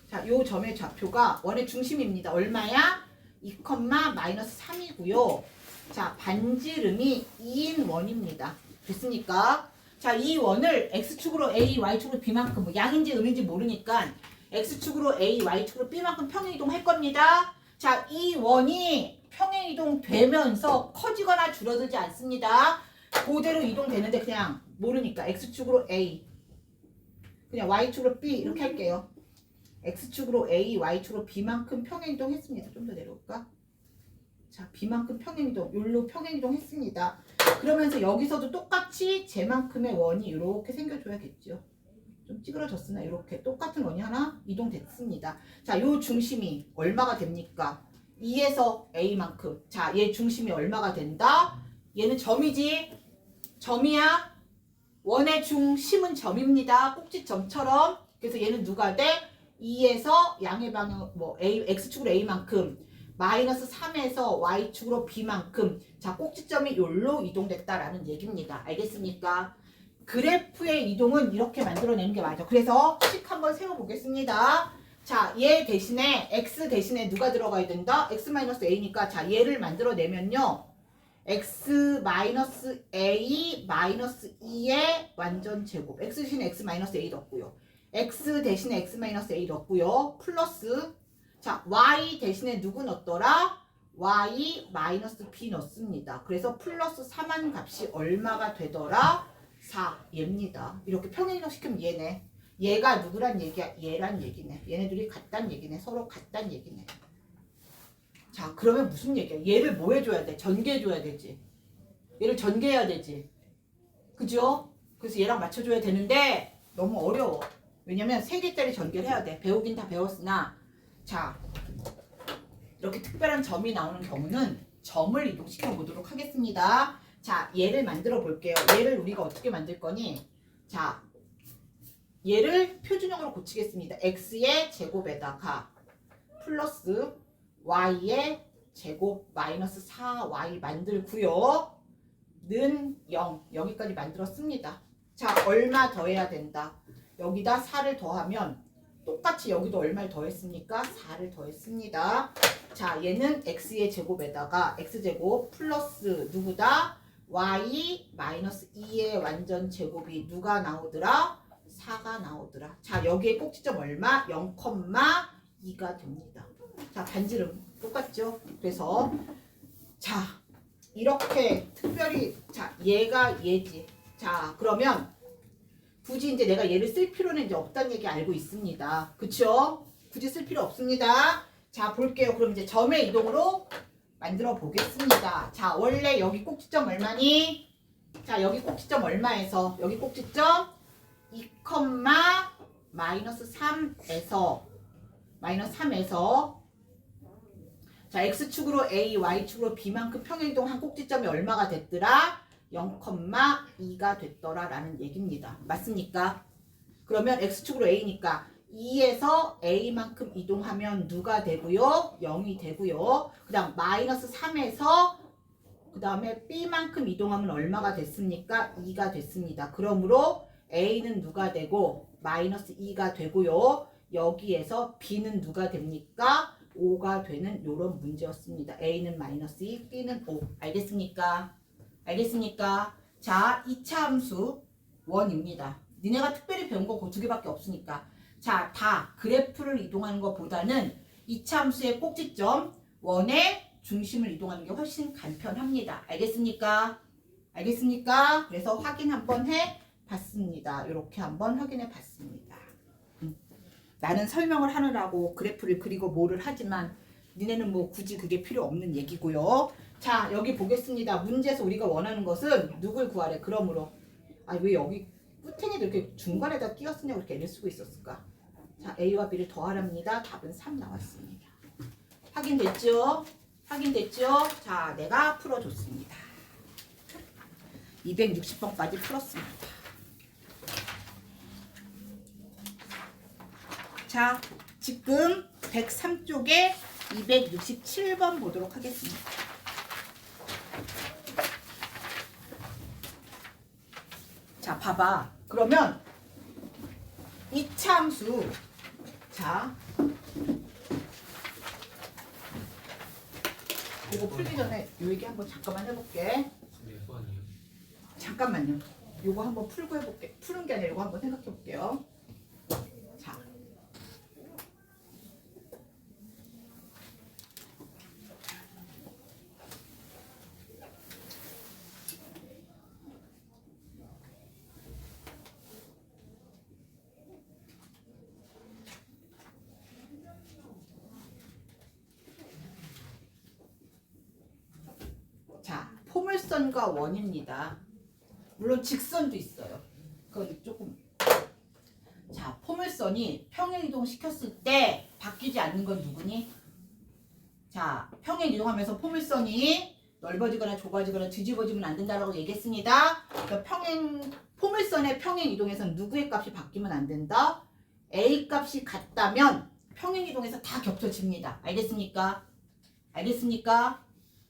자, 요 점의 좌표가 원의 중심입니다. 얼마야? 2,-3이고요. 자, 반지름이 2인 원입니다. 됐습니까? 자, 이 원을 x축으로 a, y축으로 b만큼 뭐 양인지 음인지 모르니까 x축으로 a, y축으로 b만큼 평행이동 할 겁니다. 자, 이 원이 평행이동 되면서 커지거나 줄어들지 않습니다. 그대로 이동되는데 그냥 모르니까 x축으로 a, 그냥 y축으로 b 이렇게 할게요. x축으로 a, y축으로 b만큼 평행이동 했습니다. 좀 더 내려올까? 자, b만큼 평행이동, 요로 평행이동 했습니다. 그러면서 여기서도 똑같이 쟤만큼의 원이 이렇게 생겨줘야겠죠. 좀 찌그러졌으나 이렇게 똑같은 원이 하나 이동됐습니다. 자, 요 중심이 얼마가 됩니까? 2에서 a만큼. 자, 얘 중심이 얼마가 된다? 얘는 점이지? 점이야? 원의 중심은 점입니다. 꼭지점처럼. 그래서 얘는 누가 돼? 2에서 양의 방향 뭐 x축으로 a만큼 마이너스 3에서 y축으로 b만큼. 자, 꼭지점이 요로 이동됐다라는 얘기입니다. 알겠습니까? 그래프의 이동은 이렇게 만들어내는 게 맞아. 그래서 식 한번 세워보겠습니다. 자, 얘 대신에 x 대신에 누가 들어가야 된다? x-a니까 자, 얘를 만들어내면요. x-a-2의 완전 제곱. x 대신에 x-a 넣고요. x 대신에 x-a 넣고요. 플러스 자, y 대신에 누구 넣었더라? y-b 넣습니다. 그래서 플러스 3한 값이 얼마가 되더라? 4. 얘입니다. 이렇게 평행이동 시키면 얘네. 얘가 누구란 얘기야? 얘란 얘기네. 얘네들이 같단 얘기네. 서로 같단 얘기네. 자, 그러면 무슨 얘기야? 얘를 뭐 해줘야 돼? 전개해줘야 되지. 얘를 전개해야 되지. 그죠? 그래서 얘랑 맞춰줘야 되는데 너무 어려워. 왜냐면 3개짜리 전개를 해야 돼. 배우긴 다 배웠으나 자, 이렇게 특별한 점이 나오는 경우는 점을 이동시켜 보도록 하겠습니다. 자, 얘를 만들어 볼게요. 얘를 우리가 어떻게 만들 거니? 자, 얘를 표준형으로 고치겠습니다. x의 제곱에다가 플러스 y의 제곱 마이너스 4y 만들고요. 는 0. 여기까지 만들었습니다. 자, 얼마 더해야 된다? 여기다 4를 더하면 똑같이 여기도 얼마를 더했습니까? 4를 더했습니다. 자, 얘는 x의 제곱에다가 x제곱 플러스 누구다? y 마이너스 2의 완전 제곱이 누가 나오더라? 4가 나오더라. 자, 여기에 꼭지점 얼마? 0,2가 됩니다. 자, 반지름 똑같죠? 그래서 자, 이렇게 특별히 자, 얘가 얘지. 자, 그러면 굳이 이제 내가 얘를 쓸 필요는 이제 없다는 얘기 알고 있습니다. 그쵸? 굳이 쓸 필요 없습니다. 자, 볼게요. 그럼 이제 점의 이동으로 만들어 보겠습니다. 자, 원래 여기 꼭지점 얼마니? 자, 여기 꼭지점 얼마에서? 여기 꼭지점 2, 마이너스 3에서 마이너스 3에서 자, x축으로 a, y축으로 b만큼 평행이동한 꼭지점이 얼마가 됐더라? 0,2가 됐더라 라는 얘기입니다. 맞습니까? 그러면 x축으로 a니까 2에서 a만큼 이동하면 누가 되고요? 0이 되고요. 그 다음 마이너스 3에서 그 다음에 b만큼 이동하면 얼마가 됐습니까? 2가 됐습니다. 그러므로 a는 누가 되고 마이너스 2가 되고요. 여기에서 b는 누가 됩니까? 5가 되는 요런 문제였습니다. a는 마이너스 2, b는 5. 알겠습니까? 알겠습니까? 자, 2차 함수 원입니다. 니네가 특별히 배운 거 그 2개밖에 없으니까. 자, 다 그래프를 이동하는 것보다는 2차 함수의 꼭지점 원의 중심을 이동하는 게 훨씬 간편합니다. 알겠습니까? 알겠습니까? 그래서 확인 한번 해 봤습니다. 이렇게 한번 확인해 봤습니다. 나는 설명을 하느라고 그래프를 그리고 뭐를 하지만 니네는 뭐 굳이 그게 필요 없는 얘기고요. 자, 여기 보겠습니다. 문제에서 우리가 원하는 것은 누굴 구하래? 그러므로 왜 여기 꾸탱이도 이렇게 중간에다 끼웠으냐고 이렇게 애를 쓰고 있었을까? 자, A와 B를 더하랍니다. 답은 3 나왔습니다. 확인됐죠? 확인됐죠? 자, 내가 풀어줬습니다. 260번까지 풀었습니다. 자, 지금 103쪽에 267번 보도록 하겠습니다. 자, 봐봐. 그러면 2차 함수 자, 이거 풀기 전에 요 얘기 한번 잠깐만 해볼게. 잠깐만요. 요거 한번 풀고 해볼게. 푸는 게 아니라 요거 한번 생각해 볼게요. 자, 포물선과 원입니다. 물론 직선도 있어요. 그건 조금. 자, 포물선이 평행이동 시켰을 때 바뀌지 않는 건 누구니? 자, 평행이동하면서 포물선이 넓어지거나 좁아지거나 뒤집어지면 안 된다라고 얘기했습니다. 그러니까 포물선의 평행이동에서는 누구의 값이 바뀌면 안 된다? A 값이 같다면 평행이동에서 다 겹쳐집니다. 알겠습니까? 알겠습니까?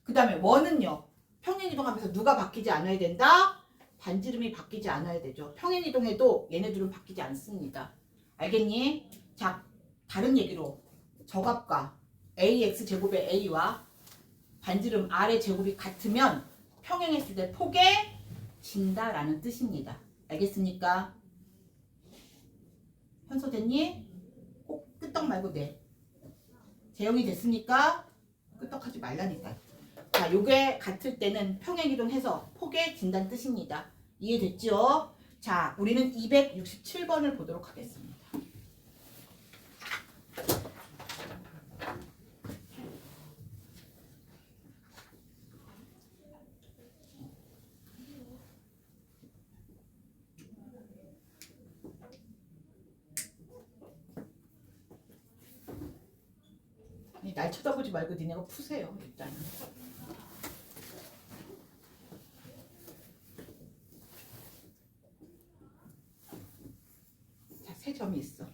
그 다음에 원은요. 평행이동하면서 누가 바뀌지 않아야 된다? 반지름이 바뀌지 않아야 되죠. 평행이동에도 얘네들은 바뀌지 않습니다. 알겠니? 자, 다른 얘기로 저값과 AX제곱의 A와 반지름 R의 제곱이 같으면 평행했을 때 포개진다라는 뜻입니다. 알겠습니까? 현소됐니? 꼭 끄떡 말고 네. 제형이 됐습니까? 끄떡하지 말라니까. 자, 요게 같을 때는 평행이동해서 포개진다는 뜻입니다. 이해됐죠? 자, 우리는 267번을 보도록 하겠습니다. 날 쳐다보지 말고 니네가 푸세요. 일단은. 자, 세 점이 있어.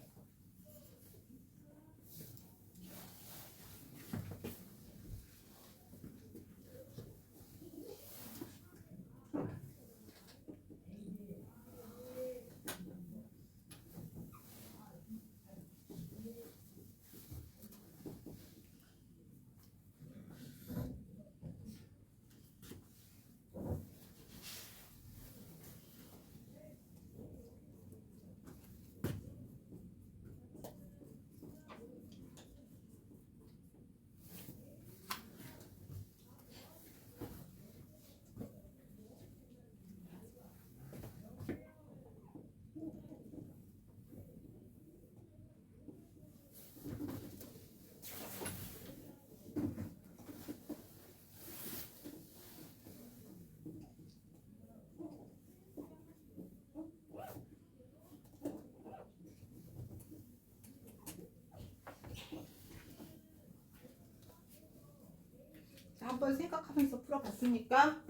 자, 한번 생각하면서 풀어봤습니까?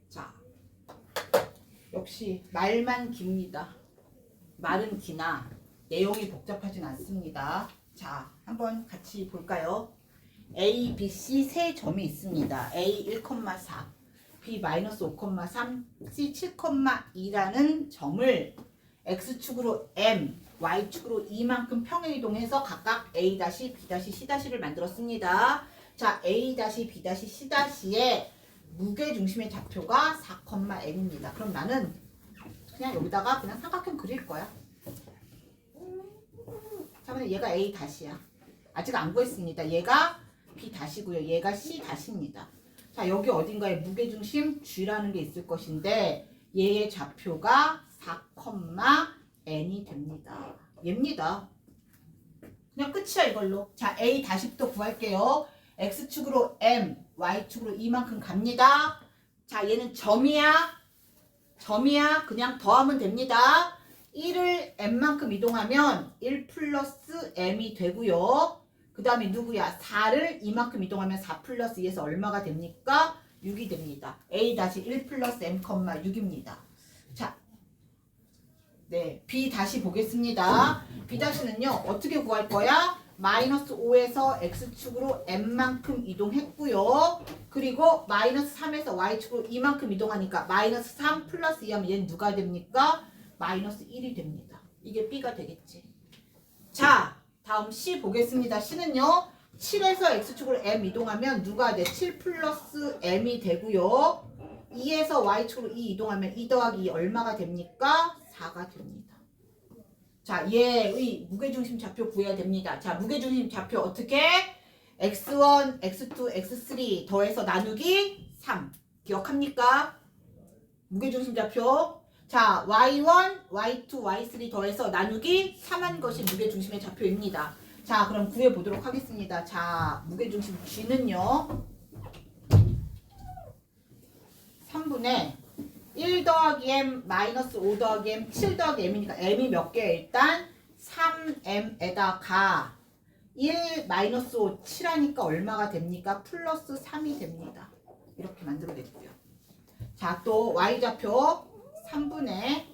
자, 역시 말만 깁니다. 말은 기나 내용이 복잡하진 않습니다. 자, 한번 같이 볼까요? A, B, C 세 점이 있습니다. A 1,4, B -5,3, C 7,2라는 점을 X축으로 M, Y축으로 2만큼 평행이동해서 각각 A-, B-, C-를 만들었습니다. 자, A-, B-, C-의 무게중심의 좌표가 4,M입니다. 그럼 나는 그냥 여기다가 그냥 삼각형 그릴 거야. 자, 근데 얘가 A-야. 아직 안 구했습니다. 얘가 B-고요. 얘가 C-입니다. 자, 여기 어딘가에 무게중심 G라는 게 있을 것인데 얘의 좌표가 4,N이 됩니다. 얘입니다. 그냥 끝이야 이걸로. 자, A-도 구할게요. X축으로 M, Y축으로 이만큼 갑니다. 자, 얘는 점이야. 점이야. 그냥 더하면 됩니다. 1을 M만큼 이동하면 1 플러스 M이 되고요. 그 다음에 누구야? 4를 이만큼 이동하면 4 플러스 2에서 얼마가 됩니까? 6이 됩니다. A-1 플러스 M, 6입니다. 자, 네, B 다시 보겠습니다. B 다시는요, 어떻게 구할 거야? -5에서 X축으로 M만큼 이동했고요. 그리고 -3에서 Y축으로 이만큼 이동하니까 -3 플러스 2 하면 얘는 누가 됩니까? -1이 됩니다. 이게 B가 되겠지. 자, 다음 C 보겠습니다. C는요, 7에서 X축으로 M 이동하면 누가 돼? 7 플러스 M이 되고요. 2에서 Y축으로 2 이동하면 2 더하기 2 얼마가 됩니까? 4가 됩니다. 자, 얘의 무게중심 좌표 구해야 됩니다. 자, 무게중심 좌표 어떻게? x1, x2, x3 더해서 나누기 3. 기억합니까? 무게중심 좌표. 자, y1, y2, y3 더해서 나누기 3한 것이 무게중심의 좌표입니다. 자, 그럼 구해보도록 하겠습니다. 자, 무게중심 G는요. 3분의 1 더하기 m 마이너스 5 더하기 m 7 더하기 m이니까 m이 몇 개야? 일단 3m에다가 1 마이너스 5 7하니까 얼마가 됩니까? 플러스 3이 됩니다. 이렇게 만들어냈고요. 자, 또 y좌표 3분의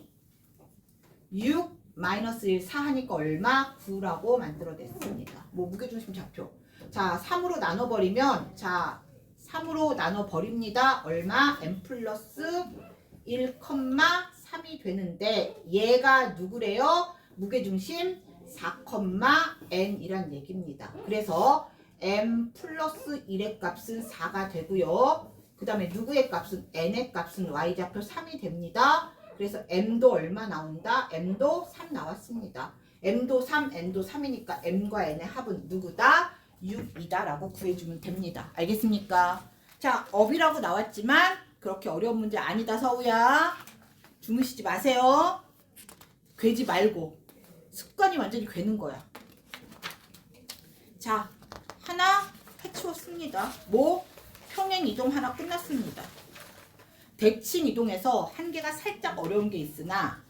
6 마이너스 1 4하니까 얼마? 9라고 만들어냈습니다. 뭐 무게중심 좌표. 자, 3으로 나눠버리면 자 3으로 나눠버립니다. 얼마? m 플러스 1,3이 되는데 얘가 누구래요? 무게중심 4,n이란 얘기입니다. 그래서 m 플러스 1의 값은 4가 되고요. 그 다음에 누구의 값은 n의 값은 y좌표 3이 됩니다. 그래서 m도 얼마 나온다? m도 3 나왔습니다. m도 3, n도 3이니까 m과 n의 합은 누구다? 6이다 라고 구해주면 됩니다. 알겠습니까? 자, 업이라고 나왔지만 그렇게 어려운 문제 아니다, 서우야. 주무시지 마세요. 괴지 말고. 습관이 완전히 괴는 거야. 자, 하나 해치웠습니다. 뭐? 평행 이동 하나 끝났습니다. 대칭 이동에서 한 개가 살짝 어려운 게 있으나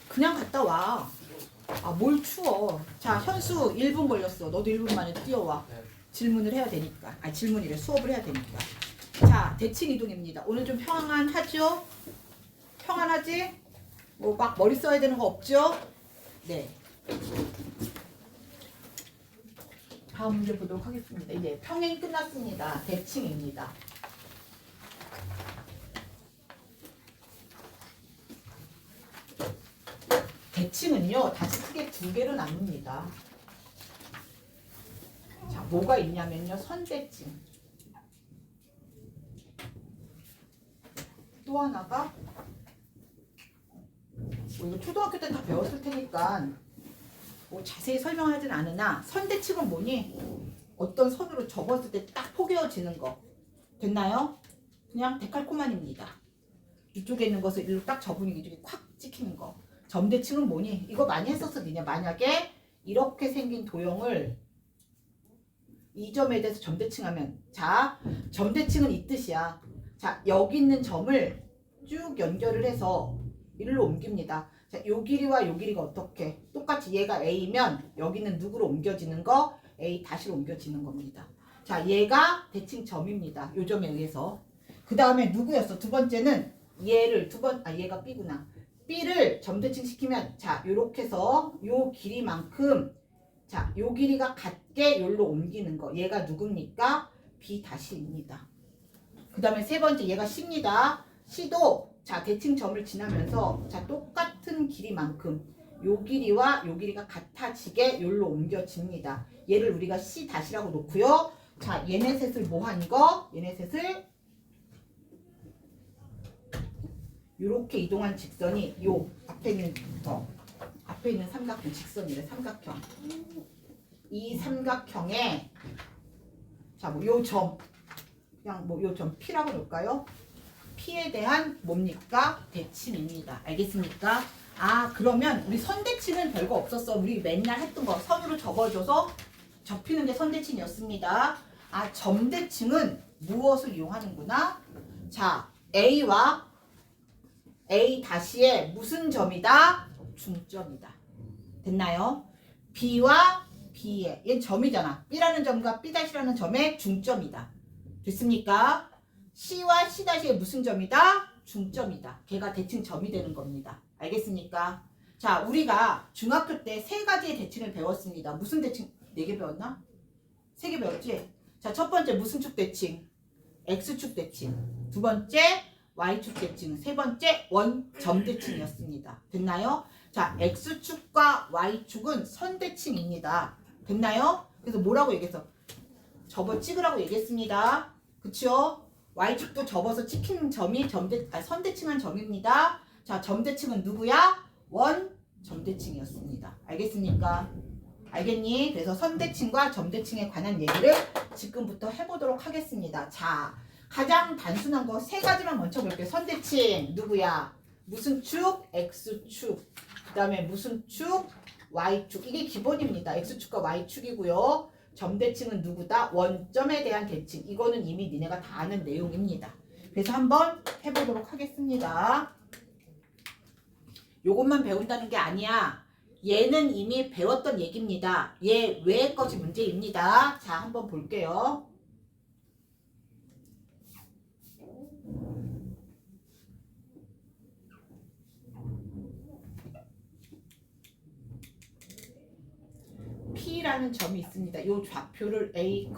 그냥 갔다 와. 아, 뭘 추워. 자, 현수 1분 걸렸어. 너도 1분 만에 뛰어와. 질문을 해야 되니까. 아, 질문이래. 수업을 해야 되니까. 자, 대칭 이동입니다. 오늘 좀 평안하죠? 평안하지? 뭐 막 머리 써야 되는 거 없죠? 네. 다음 문제 보도록 하겠습니다. 이제 평행 끝났습니다. 대칭입니다. 대칭은요, 다시 크게 두 개로 나눕니다. 자, 뭐가 있냐면요, 선대칭. 또 하나가, 뭐 이거 초등학교 때 다 배웠을 테니까, 뭐 자세히 설명하진 않으나, 선대칭은 뭐니? 어떤 선으로 접었을 때 딱 포개어지는 거. 됐나요? 그냥 데칼코만입니다. 이쪽에 있는 것을 일로 딱 접으니 이쪽에 콱 찍히는 거. 점대칭은 뭐니? 이거 많이 했었어, 니네. 만약에 이렇게 생긴 도형을 이 점에 대해서 점대칭하면, 자, 점대칭은 이 뜻이야. 자, 여기 있는 점을 쭉 연결을 해서 일로 옮깁니다. 자, 요 길이와 요 길이가 어떻게? 똑같이 얘가 A면 여기는 누구로 옮겨지는 거? A 다시로 옮겨지는 겁니다. 자, 얘가 대칭 점입니다. 요 점에 의해서. 그 다음에 누구였어? 두 번째는 얘를 얘가 B구나. B를 점대칭 시키면, 자, 요렇게 해서 요 길이만큼, 자, 요 길이가 같게 요로 옮기는 거. 얘가 누굽니까? B 다시입니다. 그 다음에 세 번째 얘가 C입니다. C도 자, 대칭 점을 지나면서 자, 똑같은 길이만큼 요 길이와 요 길이가 같아지게 요로 옮겨집니다. 얘를 우리가 C 다시라고 놓고요. 자, 얘네 셋을 뭐 하는 거? 얘네 셋을 요렇게 이동한 직선이 요 앞에 있는 삼각형 직선이래. 삼각형. 이 삼각형에 자, 뭐 요 점 그냥 뭐 요 점 P라고 놓을까요? P에 대한 뭡니까? 대칭입니다. 알겠습니까? 아, 그러면 우리 선대칭은 별거 없었어. 우리 맨날 했던 거 선으로 접어줘서 접히는 게 선대칭이었습니다. 아, 점대칭은 무엇을 이용하는구나? 자, A와 A 다시의 무슨 점이다? 중점이다. 됐나요? B와 B의 얘는 점이잖아. B라는 점과 B 다시라는 점의 중점이다. 됐습니까? C와 C 다시의 무슨 점이다? 중점이다. 걔가 대칭 점이 되는 겁니다. 알겠습니까? 자, 우리가 중학교 때 세 가지의 대칭을 배웠습니다. 무슨 대칭? 4개 배웠나? 3개 배웠지? 자, 첫 번째 무슨 축 대칭? X축 대칭. 두 번째 Y축 대칭. 세 번째 원점 대칭이었습니다. 됐나요? 자, X축과 Y축은 선대칭입니다. 됐나요? 그래서 뭐라고 얘기했어? 접어 찍으라고 얘기했습니다. 그쵸? Y축도 접어서 찍히는 점이 선대칭한 점입니다. 자, 점대칭은 누구야? 원점대칭이었습니다. 알겠습니까? 알겠니? 그래서 선대칭과 점대칭에 관한 얘기를 지금부터 해보도록 하겠습니다. 자, 가장 단순한 거 세 가지만 먼저 볼게요. 선대칭 누구야? 무슨 축? X축. 그 다음에 무슨 축? Y축. 이게 기본입니다. X축과 Y축이고요. 점대칭은 누구다? 원점에 대한 대칭. 이거는 이미 니네가 다 아는 내용입니다. 그래서 한번 해보도록 하겠습니다. 요것만 배운다는 게 아니야. 얘는 이미 배웠던 얘기입니다. 얘 외의 것이 문제입니다. 자, 한번 볼게요. P라는 점이 있습니다. 이 좌표를 A,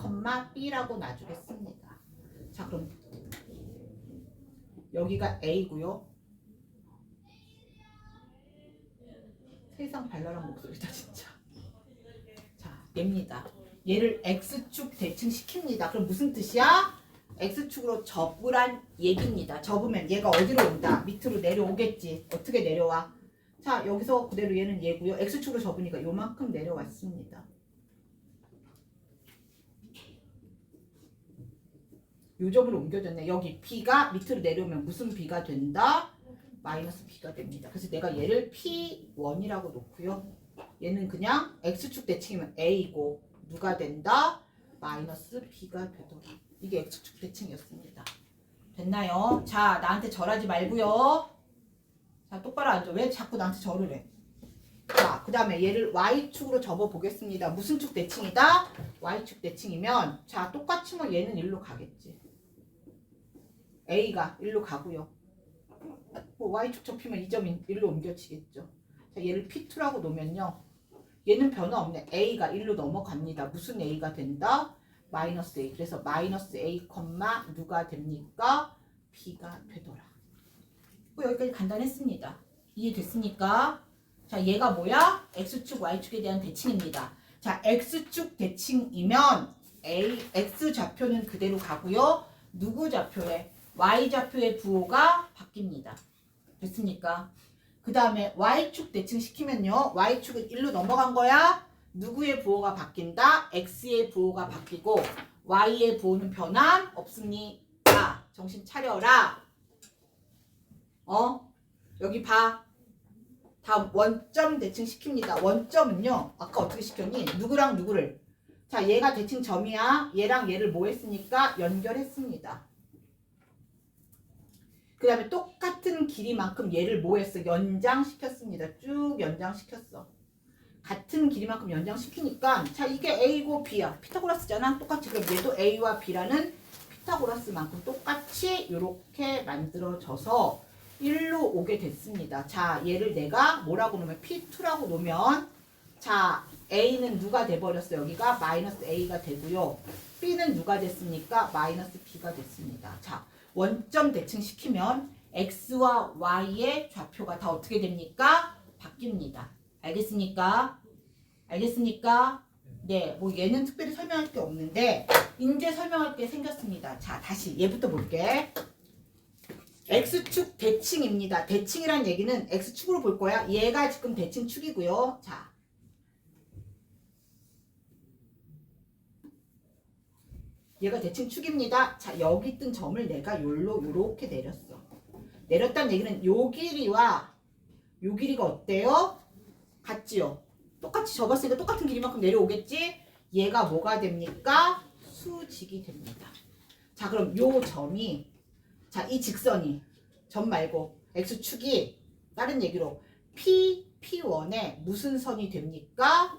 B라고 놔주겠습니다. 자, 그럼 여기가 A고요. 세상 발랄한 목소리다 진짜. 자, 얘입니다. 얘를 X축 대칭시킵니다. 그럼 무슨 뜻이야? X축으로 접으란 얘기입니다. 접으면 얘가 어디로 온다? 밑으로 내려오겠지. 어떻게 내려와? 자, 여기서 그대로 얘는 얘고요. X축으로 접으니까 요만큼 내려왔습니다. 요 점으로 옮겨졌네. 여기 B가 밑으로 내려오면 무슨 B가 된다? 마이너스 B가 됩니다. 그래서 내가 얘를 P1이라고 놓고요. 얘는 그냥 X축 대칭이면 A고 누가 된다? 마이너스 B가 되더라. 이게 X축 대칭이었습니다. 됐나요? 자, 나한테 절하지 말고요. 자, 똑바로 앉아. 왜 자꾸 나한테 절을 해? 자, 그 다음에 얘를 Y축으로 접어보겠습니다. 무슨 축 대칭이다? Y축 대칭이면 자, 똑같이 뭐 얘는 일로 가겠지. A가 일로 가고요. 뭐 Y축 접히면 이 점이 일로 옮겨지겠죠. 자, 얘를 P2라고 놓으면요. 얘는 변화 없네. A가 일로 넘어갑니다. 무슨 A가 된다? 마이너스 A. 그래서 마이너스 A, 누가 됩니까? B가 되더라. 여기까지 간단했습니다. 이해됐습니까? 자, 얘가 뭐야? X축, Y축에 대한 대칭입니다. 자, X축 대칭이면 X 좌표는 그대로 가고요. 누구 좌표에? Y 좌표의 부호가 바뀝니다. 됐습니까? 그 다음에 Y축 대칭시키면요. Y축은 1로 넘어간 거야. 누구의 부호가 바뀐다? X의 부호가 바뀌고 Y의 부호는 변함 없습니다. 정신 차려라. 여기 봐. 다음 원점 대칭 시킵니다. 원점은요. 아까 어떻게 시켰니? 누구랑 누구를. 자, 얘가 대칭 점이야. 얘랑 얘를 뭐 했으니까 연결했습니다. 그 다음에 똑같은 길이만큼 얘를 뭐 했어? 연장시켰습니다. 쭉 연장시켰어. 같은 길이만큼 연장시키니까 자, 이게 A고 B야. 피타고라스잖아. 똑같이. 그럼 얘도 A와 B라는 피타고라스만큼 똑같이 이렇게 만들어져서 1로 오게 됐습니다. 자, 얘를 내가 뭐라고 놓으면 P2라고 놓으면 자, A는 누가 돼버렸어? 여기가 마이너스 A가 되고요. B는 누가 됐습니까? 마이너스 B가 됐습니다. 자, 원점 대칭시키면 X와 Y의 좌표가 다 어떻게 됩니까? 바뀝니다. 알겠습니까? 알겠습니까? 네, 뭐 얘는 특별히 설명할 게 없는데 이제 설명할 게 생겼습니다. 자, 다시 얘부터 볼게. X축 대칭입니다. 대칭이란 얘기는 X축으로 볼 거야. 얘가 지금 대칭축이고요. 자, 얘가 대칭축입니다. 자, 여기 뜬 점을 내가 요렇게 내렸어. 내렸다는 얘기는 요 길이와 요 길이가 어때요? 같지요? 똑같이 접었으니까 똑같은 길이만큼 내려오겠지? 얘가 뭐가 됩니까? 수직이 됩니다. 자, 그럼 요 점이 자, 이 직선이 점 말고 X축이 다른 얘기로 P1에 무슨 선이 됩니까?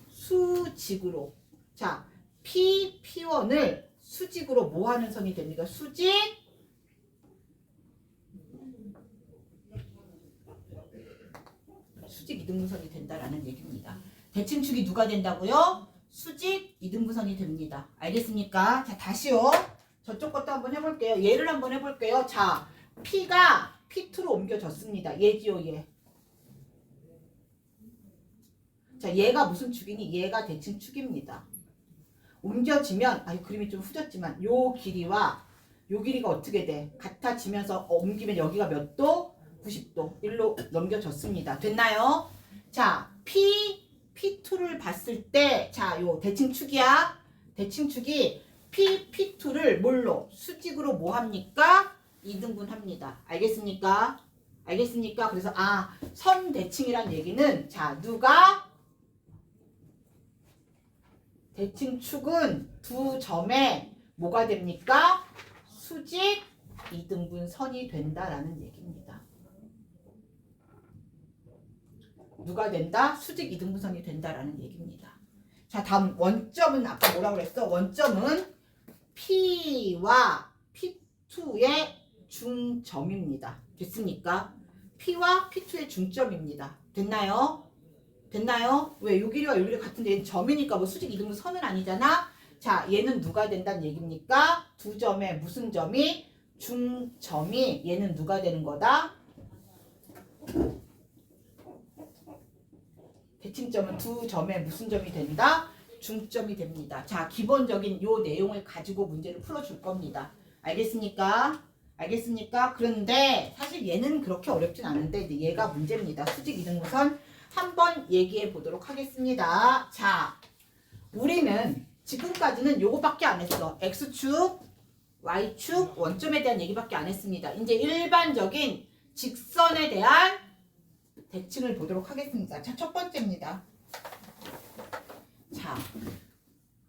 수직으로. 자, P1을 수직으로 뭐 하는 선이 됩니까? 수직 이등분선이 된다라는 얘기입니다. 대칭축이 누가 된다고요? 수직 이등분선이 됩니다. 알겠습니까? 자, 다시요. 저쪽 것도 한번 해볼게요. 얘를 한번 해볼게요. 자, P가 P2로 옮겨졌습니다. 얘지요, 얘. 자, 얘가 무슨 축이니? 얘가 대칭축입니다. 옮겨지면, 그림이 좀 후졌지만, 요 길이와 요 길이가 어떻게 돼? 같아지면서 옮기면 여기가 몇 도? 90도. 1로 넘겨졌습니다. 됐나요? 자, P2를 봤을 때, 자, 요 대칭축이야. 대칭축이 P2를 뭘로? 수직으로 뭐 합니까? 이등분 합니다. 알겠습니까? 알겠습니까? 그래서 선 대칭이란 얘기는 자, 누가 대칭축은 두 점에 뭐가 됩니까? 수직 이등분선이 된다라는 얘기입니다. 누가 된다? 수직 이등분선이 된다라는 얘기입니다. 자, 다음 원점은 아까 뭐라고 그랬어? 원점은 P와 P2의 중점입니다. 됐습니까? P와 P2의 중점입니다. 됐나요? 됐나요? 왜? 요 길이와 요 길이 같은데 얘는 점이니까 뭐 수직 이등분선은 아니잖아? 자, 얘는 누가 된다는 얘기입니까? 두 점에 무슨 점이? 중점이 얘는 누가 되는 거다? 대칭점은 두 점에 무슨 점이 된다? 중점이 됩니다. 자, 기본적인 요 내용을 가지고 문제를 풀어줄 겁니다. 알겠습니까? 알겠습니까? 그런데 사실 얘는 그렇게 어렵진 않은데 얘가 문제입니다. 수직 이등분선 한번 얘기해 보도록 하겠습니다. 자, 우리는 지금까지는 요거밖에 안 했어. X축, Y축, 원점에 대한 얘기밖에 안 했습니다. 이제 일반적인 직선에 대한 대칭을 보도록 하겠습니다. 자, 첫 번째입니다. 자,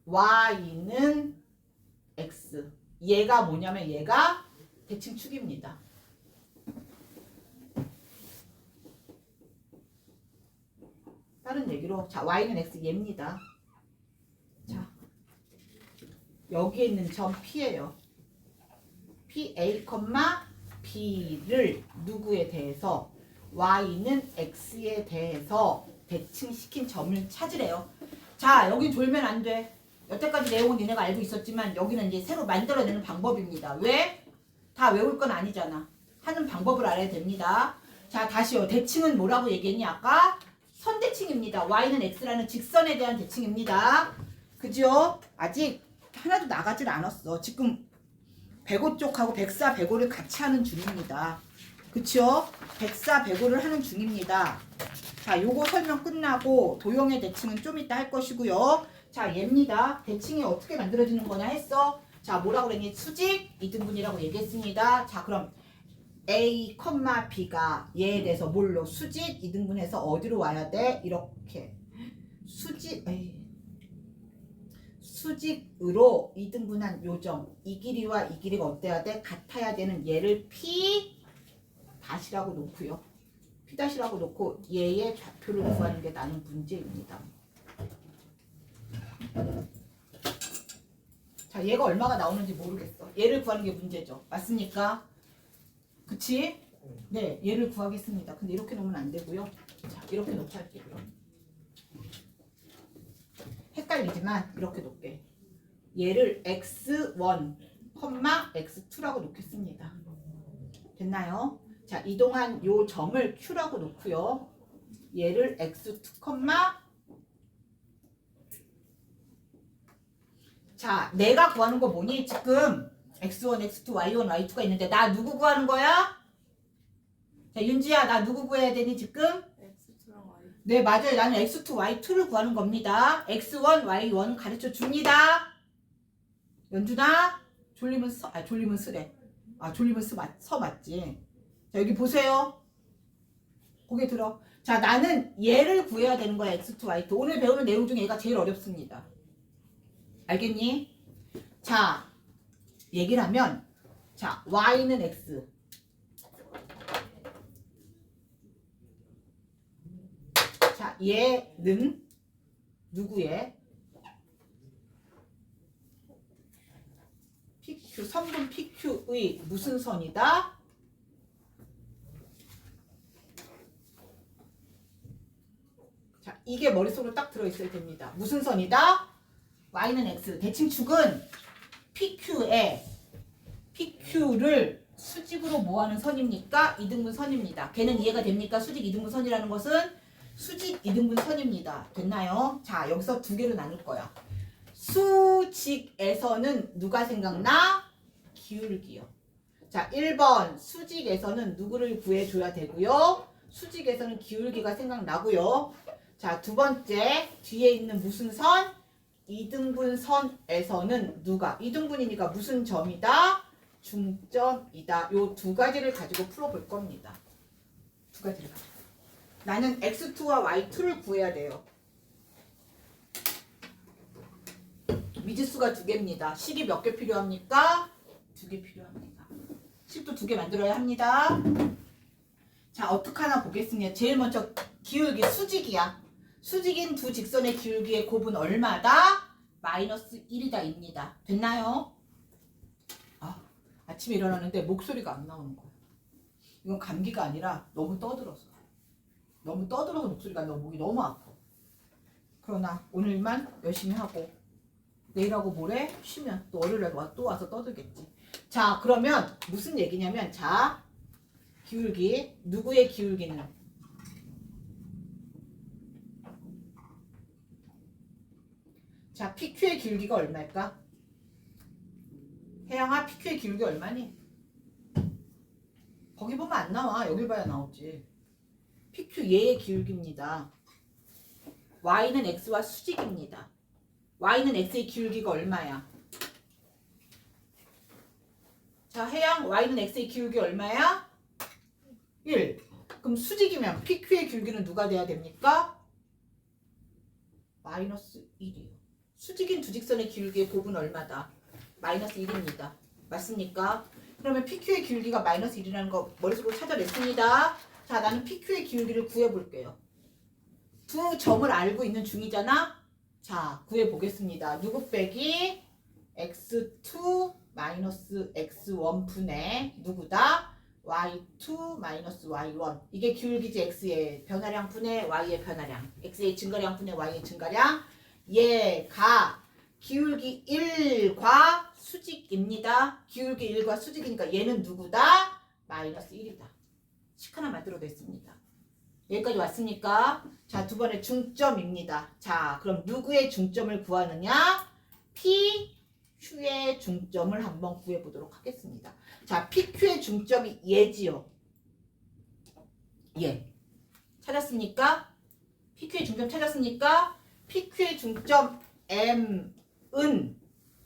Y는 X. 얘가 뭐냐면 얘가 대칭축입니다. 다른 얘기로 자, Y는 X 얘입니다. 자, 여기에 있는 점 P예요. PA, B를 누구에 대해서 Y는 X에 대해서 대칭시킨 점을 찾으래요. 자, 여기 돌면 안 돼. 여태까지 내용은 니네가 알고 있었지만 여기는 이제 새로 만들어내는 방법입니다. 왜? 다 외울 건 아니잖아. 하는 방법을 알아야 됩니다. 자, 다시요. 대칭은 뭐라고 얘기했니? 아까 선대칭입니다. Y는 X라는 직선에 대한 대칭입니다. 그죠? 아직 하나도 나가질 않았어. 지금 105 쪽하고 104, 105를 같이 하는 중입니다. 그쵸? 104, 105를 하는 중입니다. 자, 요거 설명 끝나고 도형의 대칭은 좀 이따 할 것이고요. 자, 얘입니다. 대칭이 어떻게 만들어지는 거냐 했어? 자, 뭐라고 그랬니? 수직 이등분이라고 얘기했습니다. 자, 그럼 A, B가 얘에 대해서 뭘로? 수직 이등분해서 어디로 와야 돼? 이렇게 수직으로 이등분한 요점, 이 길이와 이 길이가 어때야 돼? 같아야 되는 얘를 P 다시라고 놓고요. P 다시라고 놓고 얘의 좌표를 구하는 게 나는 문제입니다. 자, 얘가 얼마가 나오는지 모르겠어. 얘를 구하는 게 문제죠. 맞습니까? 그치? 네, 얘를 구하겠습니다. 근데 이렇게 놓으면 안 되고요. 자, 이렇게 놓고 할게요. 헷갈리지만 이렇게 놓게. 얘를 x1, x2라고 놓겠습니다. 됐나요? 자, 이동한 요 점을 q라고 놓고요. 얘를 x2, 자, 내가 구하는 거 뭐니? 지금 x1, x2, y1, y2가 있는데 나 누구 구하는 거야? 자, 윤지야, 나 누구 구해야 되니 지금? X2랑 Y. 네, 맞아요. 나는 x2, y2를 구하는 겁니다. x1, y1 가르쳐 줍니다. 연준아, 졸리면 졸리면 쓰래. 졸리면 서 맞지. 자, 여기 보세요. 고개 들어. 자, 나는 얘를 구해야 되는 거야. x2, y2. 오늘 배우는 내용 중에 얘가 제일 어렵습니다. 알겠니? 자, 얘기를 하면, 자, y는 x. 자, 얘는 누구의? PQ, 선분 PQ의 무슨 선이다? 자, 이게 머릿속으로 딱 들어있어야 됩니다. 무슨 선이다? Y는 X. 대칭축은 PQ를 수직으로 뭐하는 선입니까? 이등분 선입니다. 걔는 이해가 됩니까? 수직 이등분 선이라는 것은 수직 이등분 선입니다. 됐나요? 자, 여기서 두 개로 나눌 거야. 수직에서는 누가 생각나? 기울기요. 자, 1번 수직에서는 누구를 구해줘야 되고요. 수직에서는 기울기가 생각나고요. 자, 두 번째 뒤에 있는 무슨 선? 이등분선에서는 누가? 이등분이니까 무슨 점이다? 중점이다. 요 두 가지를 가지고 풀어볼 겁니다. 두 가지를 가지고. 나는 x2와 y2를 구해야 돼요. 미지수가 2개입니다. 식이 몇 개 필요합니까? 2개 필요합니다. 식도 2개 만들어야 합니다. 자, 어떡하나 보겠습니다. 제일 먼저 기울기 수직이야. 수직인 두 직선의 기울기의 곱은 얼마다? 마이너스 1이다 입니다. 됐나요? 아침에 일어나는데 목소리가 안 나오는 거야. 이건 감기가 아니라 너무 떠들어서. 너무 떠들어서 목소리가 안 나고 목이 너무 아파. 그러나 오늘만 열심히 하고 내일하고 모레 쉬면 또 월요일에 또 와서 떠들겠지. 자, 그러면 무슨 얘기냐면, 자, 기울기, 누구의 기울기는? 자, PQ의 기울기가 얼마일까? 혜영아, PQ의 기울기 얼마니? 거기 보면 안 나와. 여기 봐야 나오지. PQ 얘의 기울기입니다. Y는 X와 수직입니다. Y는 X의 기울기가 얼마야? 자, 혜영, Y는 X의 기울기 얼마야? 1. 그럼 수직이면 PQ의 기울기는 누가 돼야 됩니까? 마이너스 1이요. 수직인 두 직선의 기울기의 곱은 얼마다? 마이너스 1입니다. 맞습니까? 그러면 PQ의 기울기가 마이너스 1이라는 거 머릿속으로 찾아냈습니다. 자, 나는 PQ의 기울기를 구해볼게요. 두 점을 알고 있는 중이잖아? 자, 구해보겠습니다. 누구 빼기? x2 마이너스 x1 분의 누구다? y2 마이너스 y1. 이게 기울기지. x의 변화량 분의 y의 변화량. x의 증가량 분의 y의 증가량. 얘가 기울기 1과 수직입니다. 기울기 1과 수직이니까 얘는 누구다? 마이너스 1이다. 식 하나 만들어냈습니다. 여기까지 왔으니까, 자, 두 번의 중점입니다. 자, 그럼 누구의 중점을 구하느냐? PQ의 중점을 한번 구해보도록 하겠습니다. 자, PQ의 중점이 얘지요. 얘. 찾았습니까? PQ의 중점 찾았습니까? PQ의 중점 M은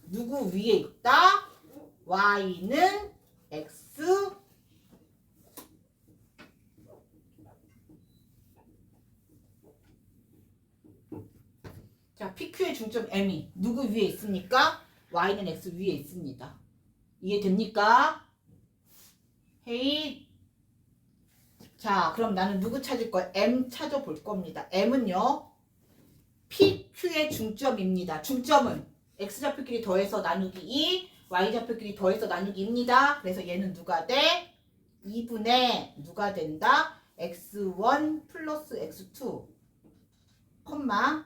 누구 위에 있다? Y는 X 자, PQ의 중점 M이 누구 위에 있습니까? Y는 X 위에 있습니다. 이해됩니까? 헤이. 자, 그럼 나는 누구 찾을 거야? M 찾아볼 겁니다. M은요, PQ의 중점입니다. 중점은 X좌표끼리 더해서 나누기 2, Y좌표끼리 더해서 나누기 2입니다. 그래서 얘는 누가 돼? 2분의 누가 된다? X1 플러스 X2, 콤마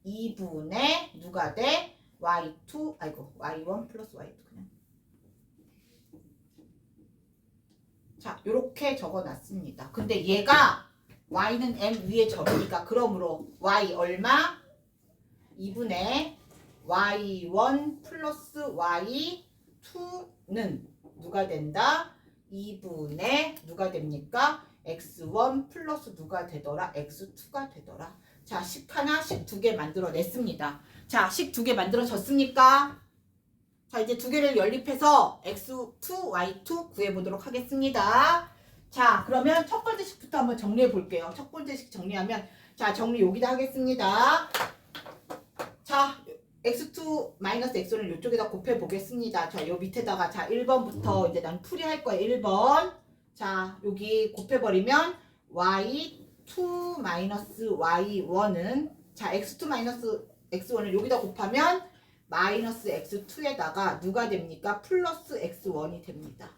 2분의 누가 돼? Y2, 아이고, Y1 플러스 Y2 그냥. 자, 요렇게 적어놨습니다. 근데 얘가 Y는 M 위에 적으니까, 그러므로 Y 얼마? 2분의 Y1 플러스 Y2는 누가 된다? 2분의 누가 됩니까? X1 플러스 누가 되더라? X2가 되더라. 자, 식 하나, 식 2개 만들어냈습니다. 자, 식 2개 만들어졌습니까? 자, 이제 2개를 연립해서 X2, Y2 구해보도록 하겠습니다. 자, 그러면 첫 번째 식부터 한번 정리해 볼게요. 첫 번째 식 정리하면, 자, 정리 여기다 하겠습니다. 자, X2 마이너스 X1을 이쪽에다 곱해 보겠습니다. 자, 요 밑에다가, 자, 1번부터 이제 난 풀이할 거예요. 1번. 자, 여기 곱해버리면 Y2 마이너스 Y1은, 자, X2 마이너스 X1을 여기다 곱하면 마이너스 X2에다가 누가 됩니까? 플러스 X1이 됩니다.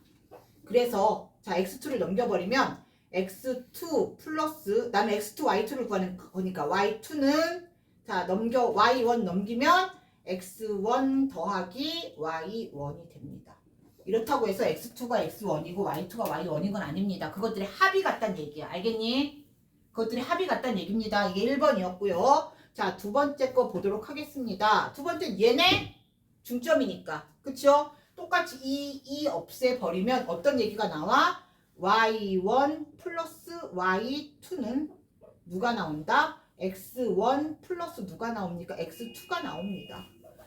그래서, 자, X2를 넘겨버리면 X2 플러스, 나는 X2, Y2를 구하는 거니까 Y2는, 자, Y1 넘기면 X1 더하기 Y1이 됩니다. 이렇다고 해서 X2가 X1이고 Y2가 Y1인 건 아닙니다. 그것들의 합이 같다는 얘기야. 알겠니? 그것들의 합이 같다는 얘기입니다. 이게 1번이었고요. 자, 두 번째 거 보도록 하겠습니다. 두 번째 얘네 중점이니까. 그쵸? 똑같이 이 없애버리면 어떤 얘기가 나와? Y1 플러스 Y2는 누가 나온다? X1 플러스 누가 나옵니까? X2가 나옵니다.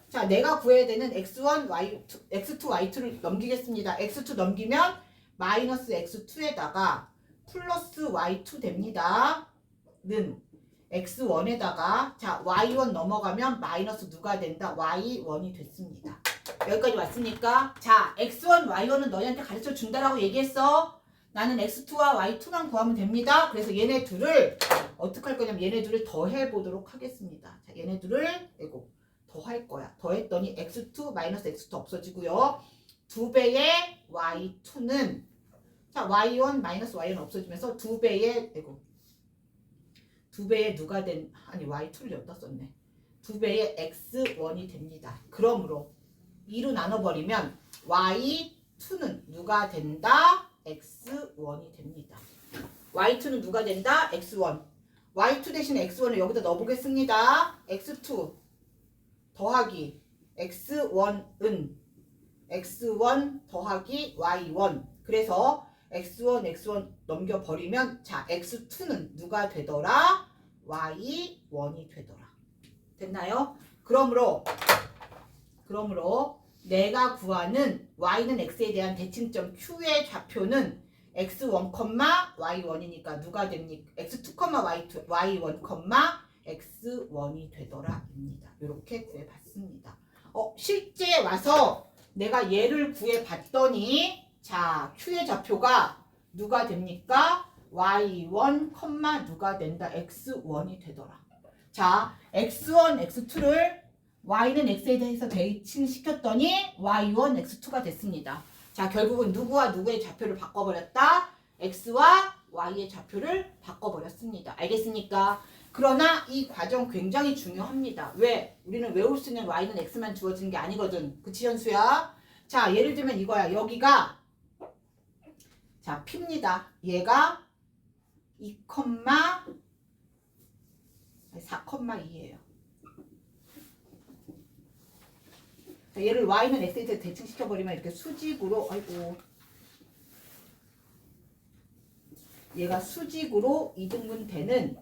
자, 내가 구해야 되는 X1, Y2, X2, Y2를 넘기겠습니다. X2 넘기면 마이너스 X2에다가 플러스 Y2 됩니다. 는 x1에다가 자 y1 넘어가면 마이너스 누가 된다? y1이 됐습니다. 여기까지 왔으니까 자 x1, y1은 너희한테 가르쳐 준다라고 얘기했어. 나는 x2와 y2만 구하면 됩니다. 그래서 얘네 둘을 어떻게 할 거냐면 얘네 둘을 더해 보도록 하겠습니다. 자 얘네 둘을 이거 더할 거야. 더했더니 x2 마이너스 x2 없어지고요. 2배의 y2는 자 y1 마이너스 y1 없어지면서 2배의 이거 2배의 누가 된 아니 y2를 여기다 썼네. 2배의 x1이 됩니다. 그러므로 2로 나눠버리면 y2는 누가 된다? x1이 됩니다. y2는 누가 된다? x1. y2 대신 x1을 여기다 넣어보겠습니다. x2 더하기 x1은 x1 더하기 y1. 그래서 x1 넘겨버리면 자 x2는 누가 되더라? y1이 되더라. 됐나요? 그러므로 내가 구하는 y는 x에 대한 대칭점 q의 좌표는 x1, y1이니까 누가 됩니까? x2, y2, y1, x1이 되더라입니다. 이렇게 구해봤습니다. 실제 와서 내가 얘를 구해봤더니 자 q의 좌표가 누가 됩니까? y1, 누가 된다? x1이 되더라. 자 x1, x2를 y는 x에 대해서 대칭시켰더니 y1, x2가 됐습니다. 자 결국은 누구와 누구의 좌표를 바꿔버렸다? x와 y의 좌표를 바꿔버렸습니다. 알겠습니까? 그러나 이 과정 굉장히 중요합니다. 왜? 우리는 외울 수 있는 y는 x만 주어지는 게 아니거든. 그치 현수야? 자 예를 들면 이거야. 여기가 자 p입니다. 얘가 4,2예요. 얘를 y는 x에 대해서 대칭시켜버리면 이렇게 수직으로 아이고 얘가 수직으로 이등분 되는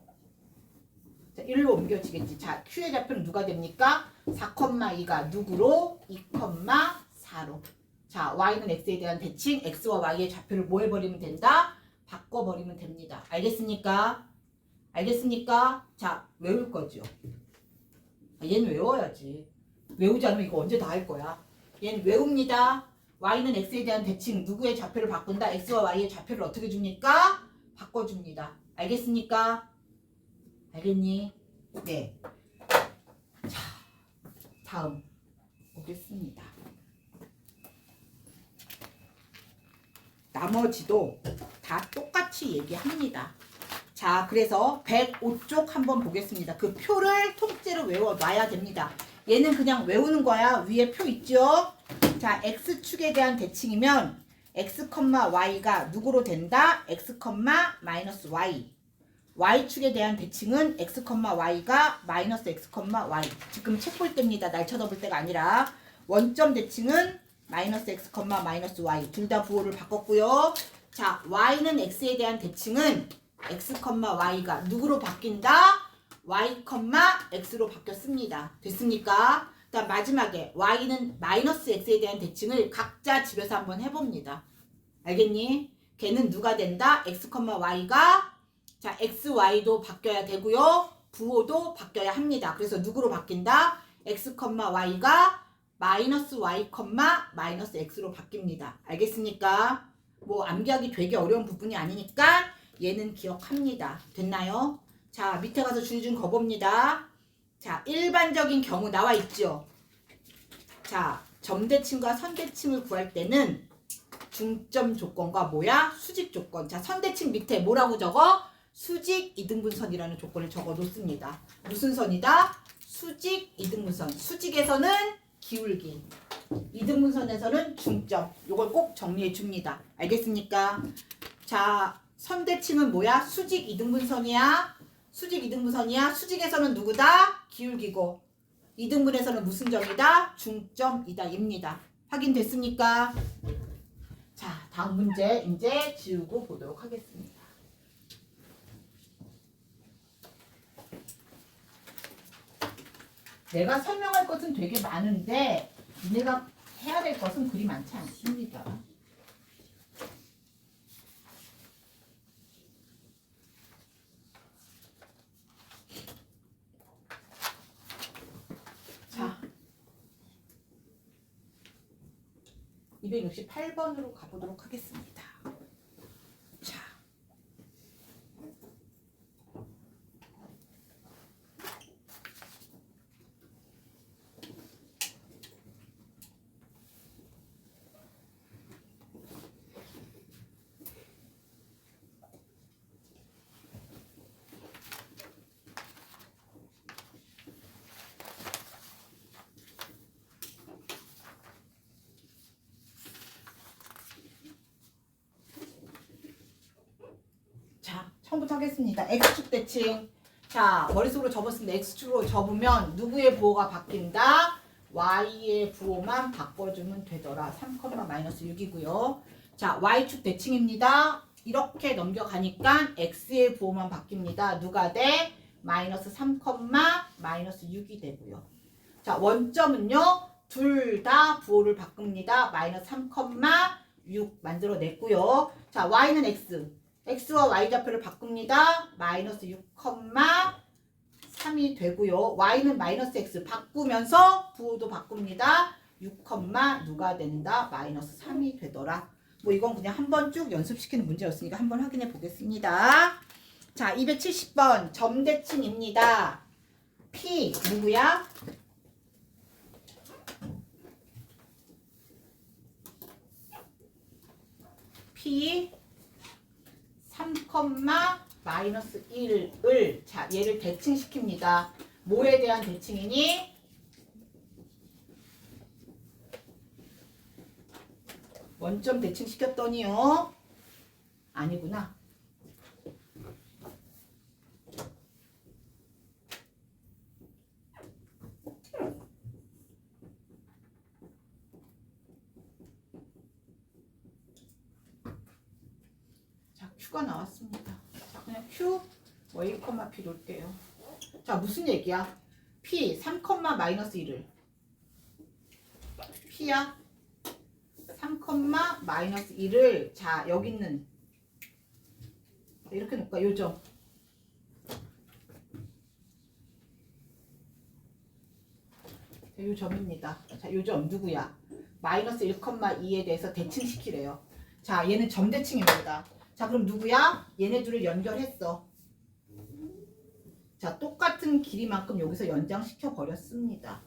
자, 1로 옮겨지겠지. 자 q의 좌표는 누가 됩니까? 4,2가 누구로? 2,4로. 자 y는 x에 대한 대칭 x와 y의 좌표를 뭐 해버리면 된다? 바꿔버리면 됩니다. 알겠습니까? 알겠습니까? 자 외울 거죠. 얘는 외워야지. 외우지 않으면 이거 언제 다 할 거야. 얘는 외웁니다. y는 x에 대한 대칭 누구의 좌표를 바꾼다? x와 y의 좌표를 어떻게 줍니까? 바꿔줍니다. 알겠습니까? 알겠니? 네. 자, 다음 보겠습니다. 나머지도 다 똑같이 얘기합니다. 자, 그래서 105쪽 한번 보겠습니다. 그 표를 통째로 외워놔야 됩니다. 얘는 그냥 외우는 거야. 위에 표 있죠? 자, x축에 대한 대칭이면 x, y가 누구로 된다? x, 마이너스 y. y축에 대한 대칭은 x, y가 마이너스 x, y. 지금 책 볼 때입니다. 날 쳐다볼 때가 아니라. 원점 대칭은 마이너스 x, 마이너스 y. 둘 다 부호를 바꿨고요. 자, y는 x에 대한 대칭은 x, y가 누구로 바뀐다? y, x로 바뀌었습니다. 됐습니까? 그다음 마지막에 y는 마이너스 x에 대한 대칭을 각자 집에서 한번 해봅니다. 알겠니? 걔는 누가 된다? x, y가 자 x, y도 바뀌어야 되고요. 부호도 바뀌어야 합니다. 그래서 누구로 바뀐다? x, y가 마이너스 y, 마이너스 x로 바뀝니다. 알겠습니까? 뭐 암기하기 되게 어려운 부분이 아니니까 얘는 기억합니다. 됐나요? 자 밑에 가서 줄 좀 거봅니다. 자 일반적인 경우 나와 있죠. 자 점대칭과 선대칭을 구할 때는 중점 조건과 뭐야? 수직 조건. 자 선대칭 밑에 뭐라고 적어? 수직 이등분선이라는 조건을 적어 놓습니다. 무슨 선이다? 수직 이등분선. 수직에서는 기울기, 이등분선에서는 중점. 요걸 꼭 정리해 줍니다. 알겠습니까? 자 선대칭은 뭐야? 수직 이등분선이야. 수직 이등분선이야. 수직에서는 누구다? 기울기고 이등분에서는 무슨 점이다? 중점이다 입니다. 확인됐습니까? 자 다음 문제 이제 지우고 보도록 하겠습니다. 내가 설명할 것은 되게 많은데 니네가 해야 될 것은 그리 많지 않습니다. 268번으로 가보도록 하겠습니다. 자. 자, 처음부터 하겠습니다. X축 대칭. 자, 머릿속으로 접었습니다. X축으로 접으면 누구의 부호가 바뀐다? Y의 부호만 바꿔주면 되더라. 3,-6이고요. 자, Y축 대칭입니다. 이렇게 넘겨가니까 X의 부호만 바뀝니다. 누가 돼? 마이너스 3,-6이 되고요. 자, 원점은요. 둘 다 부호를 바꿉니다. 마이너스 3,6 만들어냈고요. 자, Y는 X. X와 Y 좌표를 바꿉니다. 마이너스 6,3이 되고요. Y는 마이너스 X 바꾸면서 부호도 바꿉니다. 6, 누가 된다? 마이너스 3이 되더라. 뭐 이건 그냥 한번 쭉 연습시키는 문제였으니까 한번 확인해 보겠습니다. 자, 270번 점대칭입니다. P 누구야? P 3,-1을 자 얘를 대칭시킵니다. 뭐에 대한 대칭이니? 원점 대칭시켰더니요. 아니구나. 자, Q가 나왔습니다. 자, 그냥 Q, A, P 놓을게요. 자, 무슨 얘기야? P 3,-1을 P야 3,-1을 자, 여기 있는 이렇게 놓을까? 요점 요점입니다. 자, 요점 누구야? 마이너스 1,2에 대해서 대칭시키래요. 자, 얘는 점대칭입니다. 자, 그럼 누구야? 얘네 둘을 연결했어. 자, 똑같은 길이만큼 여기서 연장시켜 버렸습니다.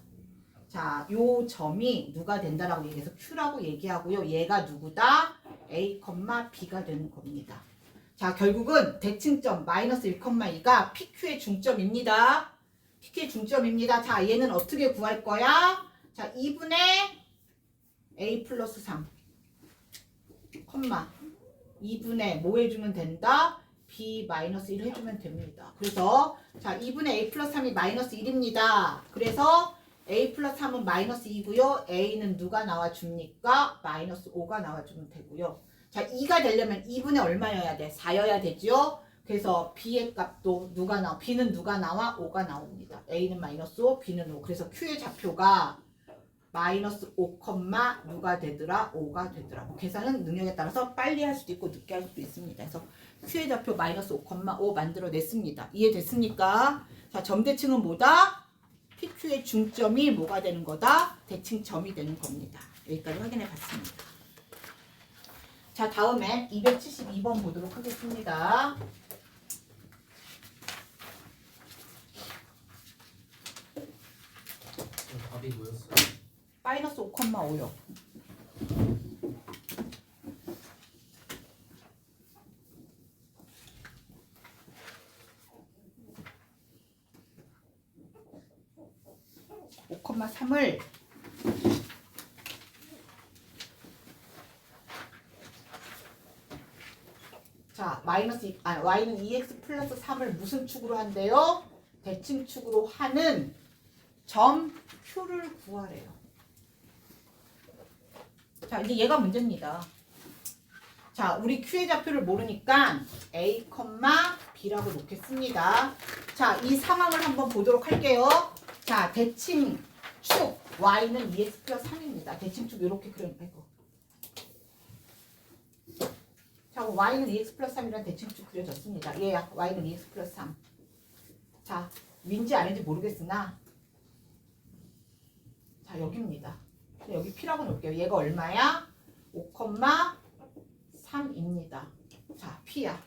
자, 요 점이 누가 된다라고 얘기해서 Q라고 얘기하고요. 얘가 누구다? A, B가 되는 겁니다. 자, 결국은 대칭점 마이너스 1,2가 PQ의 중점입니다. PQ의 중점입니다. 자, 얘는 어떻게 구할 거야? 자, 2분의 A 플러스 3, 2분의 뭐 해주면 된다? B 마이너스 1 해주면 됩니다. 그래서 자 2분의 A 플러스 3이 마이너스 1입니다. 그래서 A 플러스 3은 마이너스 2고요. A는 누가 나와줍니까? 마이너스 5가 나와주면 되고요. 자 2가 되려면 2분의 얼마여야 돼? 4여야 되죠? 그래서 B의 값도 누가 나와? B는 누가 나와? 5가 나옵니다. A는 마이너스 5, B는 5. 그래서 Q의 좌표가 마이너스 5, 누가 되더라? 5가 되더라. 뭐 계산은 능력에 따라서 빨리 할 수도 있고 늦게 할 수도 있습니다. 그래서 Q의 좌표 마이너스 5,5 만들어냈습니다. 이해됐습니까? 자, 점대칭은 뭐다? PQ의 중점이 뭐가 되는 거다? 대칭점이 되는 겁니다. 여기까지 확인해 봤습니다. 자, 다음에 272번 보도록 하겠습니다. 답이 뭐였어요? 마이너스 5,5요. (5,3을) 자 마이너스 y는 2x 플러스 3을 무슨 축으로 한대요? 대칭축으로 하는 점 Q를 구하래요. 자 이제 얘가 문제입니다. 자 우리 Q의 좌표를 모르니까 A, B라고 놓겠습니다. 자 이 상황을 한번 보도록 할게요. 자 대칭축 y는 2x 플러스 3입니다. 대칭축 이렇게 그려놓고 자 y는 2x 플러스 3이라는 대칭축 그려졌습니다. 얘야 y는 2x 플러스 3. 자 윈지 아닌지 모르겠으나 자 여기입니다. 여기 P라고 놓을게요. 얘가 얼마야? 5,3입니다. 자, P야.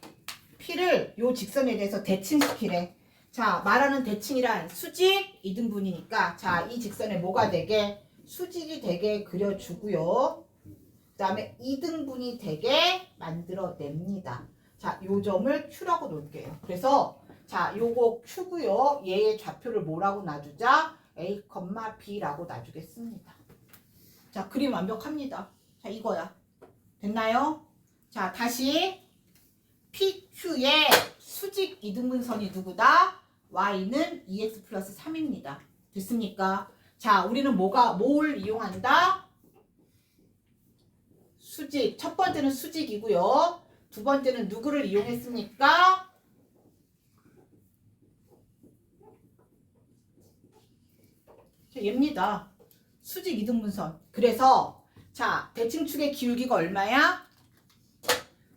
P를 요 직선에 대해서 대칭시키래. 자, 말하는 대칭이란 수직 이등분이니까 자, 이 직선에 뭐가 되게? 수직이 되게 그려주고요. 그 다음에 이등분이 되게 만들어냅니다. 자, 요 점을 Q라고 놓을게요. 그래서 자, 요거 Q고요. 얘의 좌표를 뭐라고 놔주자? A, B라고 놔주겠습니다. 자, 그림 완벽합니다. 자, 이거야. 됐나요? 자, 다시 PQ의 수직 이등분선이 누구다? Y는 2x 플러스 3입니다. 됐습니까? 자, 우리는 뭘 이용한다? 수직. 첫 번째는 수직이고요. 두 번째는 누구를 이용했습니까? 자, 얘입니다. 수직 이등분선. 그래서 자, 대칭축의 기울기가 얼마야?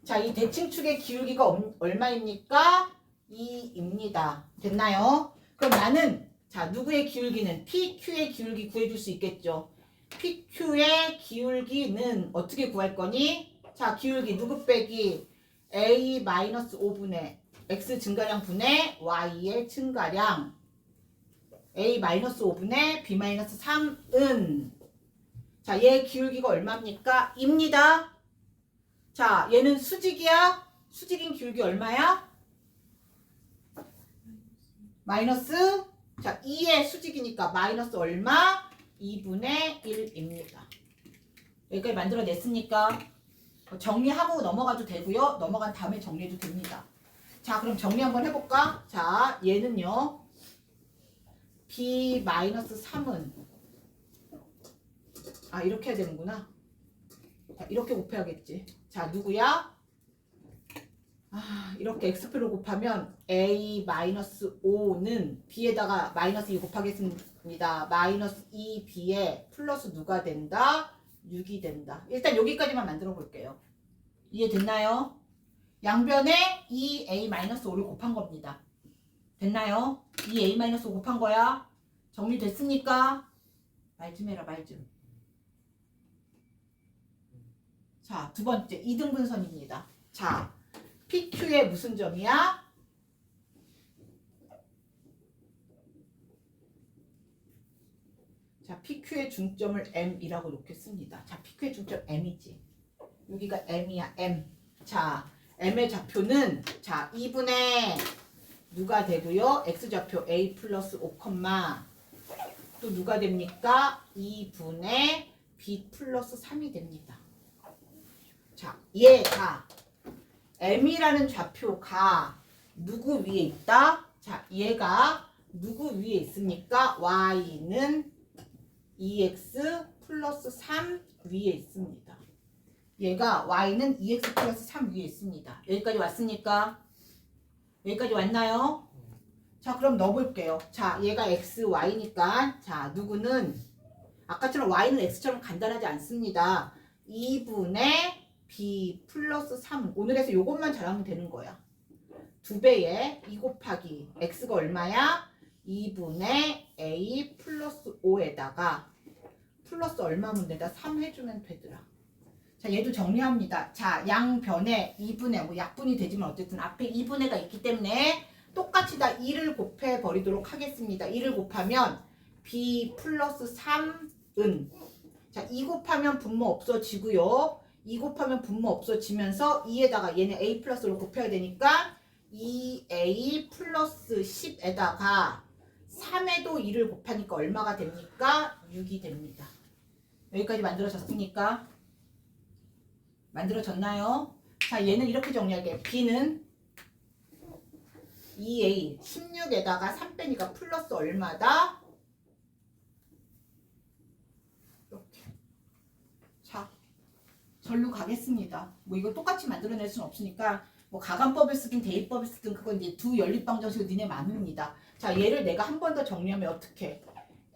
자, 이 대칭축의 기울기가 얼마입니까? 2입니다. 됐나요? 그럼 나는 자, 누구의 기울기는 PQ의 기울기 구해줄 수 있겠죠? PQ의 기울기는 어떻게 구할 거니? 자, 기울기 누구 빼기? A-5분의 X 증가량 분의 Y의 증가량 A-5분의 B-3은 자, 얘 기울기가 얼마입니까? 입니다. 자, 얘는 수직이야? 수직인 기울기 얼마야? 마이너스 자, 2의 수직이니까 마이너스 얼마? 2분의 1입니다. 여기까지 만들어냈으니까 정리하고 넘어가도 되고요. 넘어간 다음에 정리해도 됩니다. 자, 그럼 정리 한번 해볼까? 자, 얘는요. B-3은 아, 이렇게 해야 되는구나. 자, 이렇게 곱해야겠지. 자, 누구야? 아, 이렇게 x표를 곱하면 a-5는 b에다가 마이너스 2 곱하겠습니다. 마이너스 2b에 플러스 누가 된다? 6이 된다. 일단 여기까지만 만들어 볼게요. 이해됐나요? 양변에 2a-5를 곱한 겁니다. 됐나요? 2a-5 곱한 거야. 정리됐습니까? 말 좀 해라, 말 좀. 자, 두 번째 이등분선입니다. 자, PQ의 무슨 점이야? 자, PQ의 중점을 M이라고 놓겠습니다. 자, PQ의 중점 M이지. 여기가 M이야, M. 자, M의 좌표는 자, 2분의 누가 되고요? X좌표 A 플러스 5, 또 누가 됩니까? 2분의 B 플러스 3이 됩니다. 자, 얘가 M이라는 좌표가 누구 위에 있다? 자, 얘가 누구 위에 있습니까? Y는 2x 플러스 3 위에 있습니다. 얘가 Y는 2x 플러스 3 위에 있습니다. 여기까지 왔습니까? 여기까지 왔나요? 자, 그럼 넣어볼게요. 자, 얘가 x, y니까 자, 누구는 아까처럼 y는 x처럼 간단하지 않습니다. 2분의 b 플러스 3 오늘에서 요것만 잘하면 되는 거야. 2배에 2 곱하기 x가 얼마야? 2분의 a 플러스 5에다가 플러스 얼마면 되다? 3 해주면 되더라. 자, 얘도 정리합니다. 자, 양변에 2분의 뭐 약분이 되지만 어쨌든 앞에 2분의가 있기 때문에 똑같이 다 2를 곱해 버리도록 하겠습니다. 2를 곱하면 b 플러스 3은 자, 2 곱하면 분모 없어지고요. 2 곱하면 분모 없어지면서 2에다가 얘는 a 플러스로 곱해야 되니까 2a 플러스 10에다가 3에도 2를 곱하니까 얼마가 됩니까? 6이 됩니다. 여기까지 만들어졌습니까? 만들어졌나요? 자, 얘는 이렇게 정리할게요. b는 2a 16에다가 3 빼니까 플러스 얼마다? 이렇게. 자, 절로 가겠습니다. 뭐 이걸 똑같이 만들어낼 수는 없으니까 뭐 가간법을 쓰든 대입법을 쓰든 그건 이제 두 연립방정식은 니네 마음입니다. 자, 얘를 내가 한 번 더 정리하면 어떻게?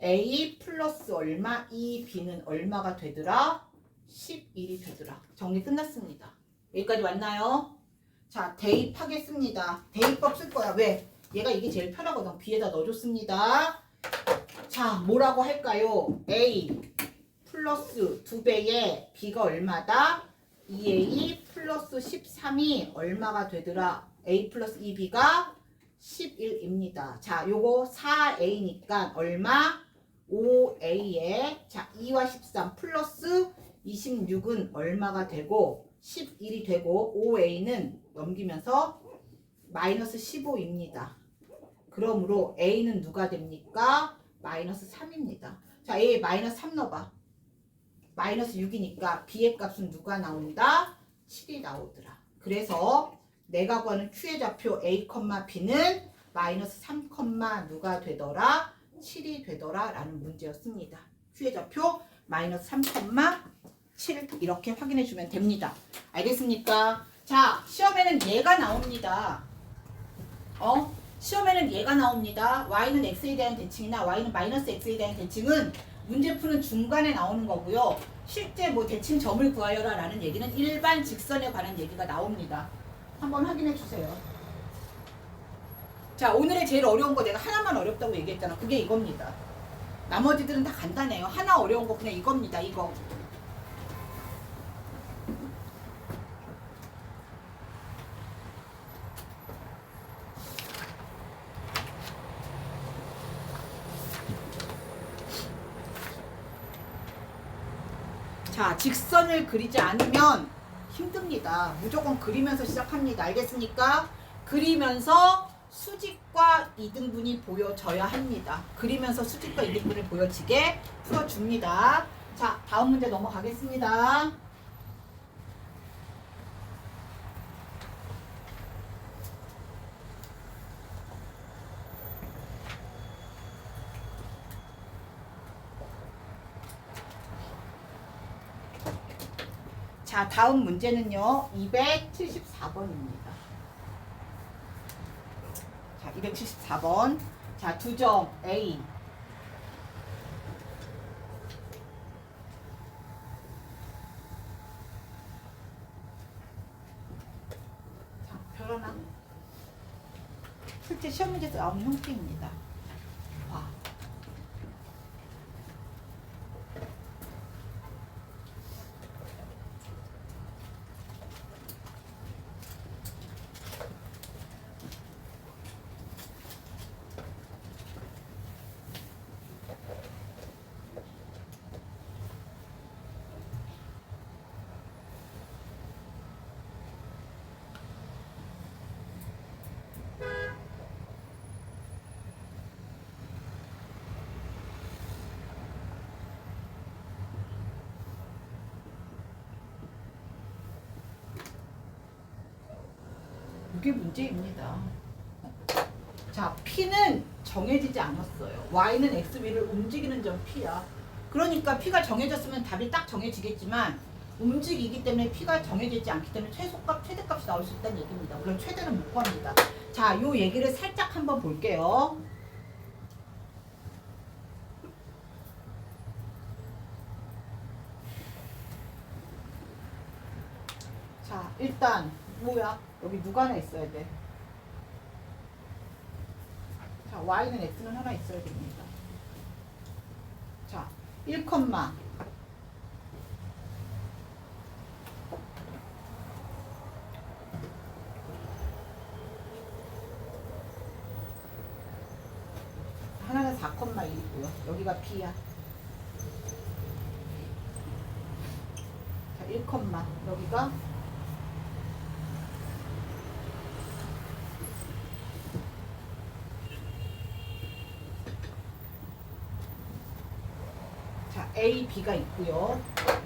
a 플러스 얼마? 2b는 얼마가 되더라? 11이 되더라. 정리 끝났습니다. 여기까지 왔나요? 자, 대입하겠습니다. 대입법 쓸 거야. 왜? 얘가 이게 제일 편하거든. b에다 넣어줬습니다. 자, 뭐라고 할까요? a 플러스 2배의 b가 얼마다? 2a 플러스 13이 얼마가 되더라? a 플러스 2b가 11입니다. 자, 요거 4a니까 얼마? 5a에 자 2와 13 플러스 26은 얼마가 되고 11이 되고 5a는 넘기면서 마이너스 15입니다. 그러므로 a는 누가 됩니까? 마이너스 3입니다. 자, a 마이너스 3 넣어봐. 마이너스 6이니까 b의 값은 누가 나온다? 7이 나오더라. 그래서 내가 구하는 q의 좌표 a, b는 마이너스 3, 누가 되더라? 7이 되더라 라는 문제였습니다. q의 좌표 마이너스 3, 7 이렇게 확인해 주면 됩니다. 알겠습니까? 자, 시험에는 얘가 나옵니다. 시험에는 얘가 나옵니다. y는 x에 대한 대칭이나 y는 마이너스 x에 대한 대칭은 문제 푸는 중간에 나오는 거고요. 실제 뭐 대칭 점을 구하여라 라는 얘기는 일반 직선에 관한 얘기가 나옵니다. 한번 확인해 주세요. 자, 오늘의 제일 어려운 거 내가 하나만 어렵다고 얘기했잖아. 그게 이겁니다. 나머지들은 다 간단해요. 하나 어려운 거 그냥 이겁니다. 이거. 자, 직선을 그리지 않으면 힘듭니다. 무조건 그리면서 시작합니다. 알겠습니까? 그리면서 수직과 이등분이 보여져야 합니다. 그리면서 수직과 이등분을 보여지게 풀어줍니다. 자, 다음 문제 넘어가겠습니다. 자, 다음 문제는요. 274번입니다. 자, 274번. 자, 두 점 A. 자, 별 하나. 실제 시험 문제에서 나오는 형태입니다. 와. 이게 문제입니다. 자, P는 정해지지 않았어요. Y는 X 위를 움직이는 점 P야. 그러니까 P가 정해졌으면 답이 딱 정해지겠지만 움직이기 때문에 P가 정해지지 않기 때문에 최소값, 최대값이 나올 수 있다는 얘기입니다. 물론 최대는 못 구합니다. 자, 요 얘기를 살짝 한번 볼게요. 자, 일단 뭐야? 여기 누가 하나 있어야 돼. 자, y는 x는 하나 있어야 됩니다. 자, 1, 하나는 4,1이고요. 여기가 b야. 자, 1, 여기가 A, B가 있고요.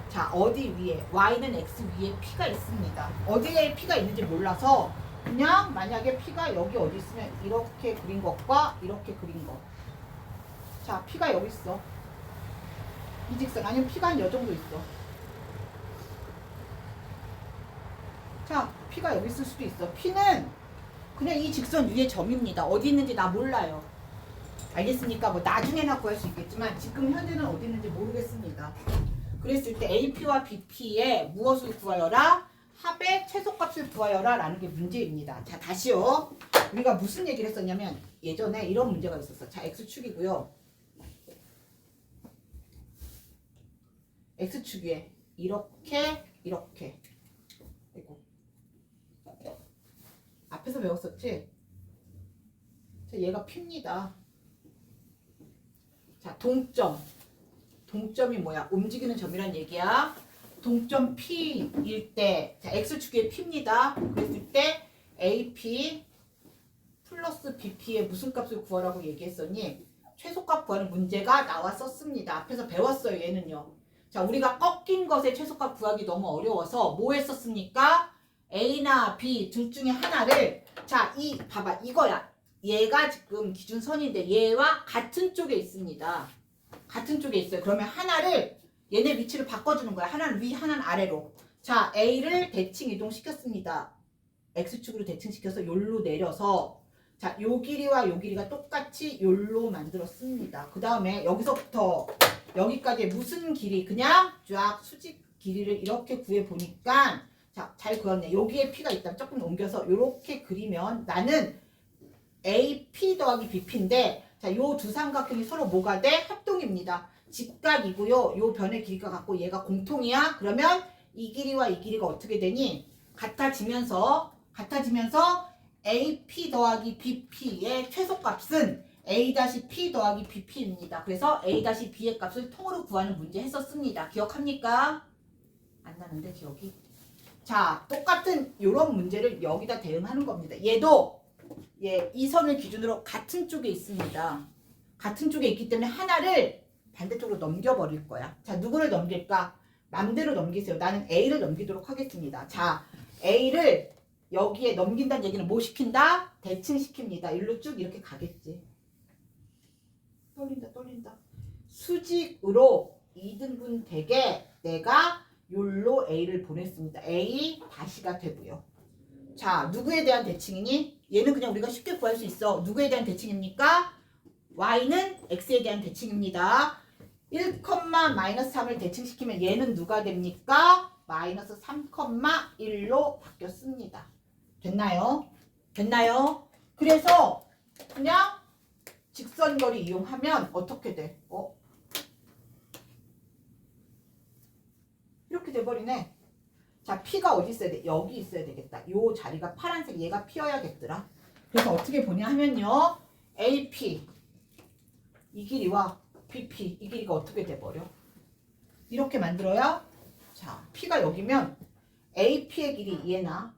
자, 어디 위에? Y는 X 위에 P가 있습니다. 어디에 P가 있는지 몰라서 그냥 만약에 P가 여기 어디 있으면 이렇게 그린 것과 이렇게 그린 것. 자, P가 여기 있어. 이 직선 아니면 P가 한 요 정도 있어. 자, P가 여기 있을 수도 있어. P는 그냥 이 직선 위에 점입니다. 어디 있는지 나 몰라요. 알겠습니까? 뭐 나중에나 구할 수 있겠지만 지금 현재는 어디 있는지 모르겠습니다. 그랬을 때 AP와 BP의 무엇을 구하여라? 합의 최소값을 구하여라 라는 게 문제입니다. 자, 다시요. 우리가 무슨 얘기를 했었냐면 예전에 이런 문제가 있었어. 자, X축이고요. x축 위에 이렇게 이렇게. 이거 앞에서 배웠었지? 자, 얘가 P입니다. 자, 동점이 뭐야? 움직이는 점이란 얘기야. 동점 P일 때, 자, x축 위에 P입니다. 그랬을 때 AP 플러스 BP의 무슨 값을 구하라고 얘기했었니? 최소값 구하는 문제가 나왔었습니다. 앞에서 배웠어요, 얘는요. 자, 우리가 꺾인 것의 최소값 구하기 너무 어려워서 뭐 했었습니까? A나 B 둘 중에 하나를, 자, 봐봐, 이거야. 얘가 지금 기준선인데 얘와 같은 쪽에 있습니다. 같은 쪽에 있어요. 그러면 하나를, 얘네 위치를 바꿔주는 거야. 하나는 위, 하나는 아래로. 자, A를 대칭 이동시켰습니다. X축으로 대칭시켜서 요로 내려서, 자, 요 길이와 요 길이가 똑같이 요로 만들었습니다. 그 다음에 여기서부터 여기까지 무슨 길이, 그냥 쫙 수직 길이를 이렇게 구해보니까, 자, 잘 그렸네. 여기에 P가 있다면 조금 옮겨서 요렇게 그리면 나는 AP 더하기 BP인데, 자, 요 두 삼각형이 서로 뭐가 돼? 합동입니다. 직각이고요. 요 변의 길이가 같고 얘가 공통이야. 그러면 이 길이와 이 길이가 어떻게 되니? 같아지면서 AP 더하기 BP의 최소값은 A-P 더하기 BP입니다. 그래서 A-B의 값을 통으로 구하는 문제 했었습니다. 기억합니까? 안 나는데 기억이? 자, 똑같은 이런 문제를 여기다 대응하는 겁니다. 얘도 이 선을 기준으로 같은 쪽에 있습니다. 같은 쪽에 있기 때문에 하나를 반대쪽으로 넘겨버릴 거야. 자, 누구를 넘길까? 맘대로 넘기세요. 나는 A를 넘기도록 하겠습니다. 자, A를 여기에 넘긴다는 얘기는 뭐 시킨다? 대칭시킵니다. 일로 쭉 이렇게 가겠지. 떨린다. 수직으로 2등분 되게 내가 요로 A를 보냈습니다. A 다시가 되고요. 자, 누구에 대한 대칭이니? 얘는 그냥 우리가 쉽게 구할 수 있어. 누구에 대한 대칭입니까? Y는 X에 대한 대칭입니다. 1, 마이너스 3을 대칭시키면 얘는 누가 됩니까? 마이너스 3,1로 바뀌었습니다. 됐나요? 그래서 그냥 직선거리 이용하면 어떻게 돼? 이렇게 돼버리네. 자, P가 어디 있어야 돼? 여기 있어야 되겠다. 요 자리가 파란색, 얘가 P여야겠더라. 그래서 어떻게 보냐 하면요. AP 이 길이와 BP 이 길이가 어떻게 돼버려? 이렇게 만들어요. 자, P가 여기면 AP의 길이 얘나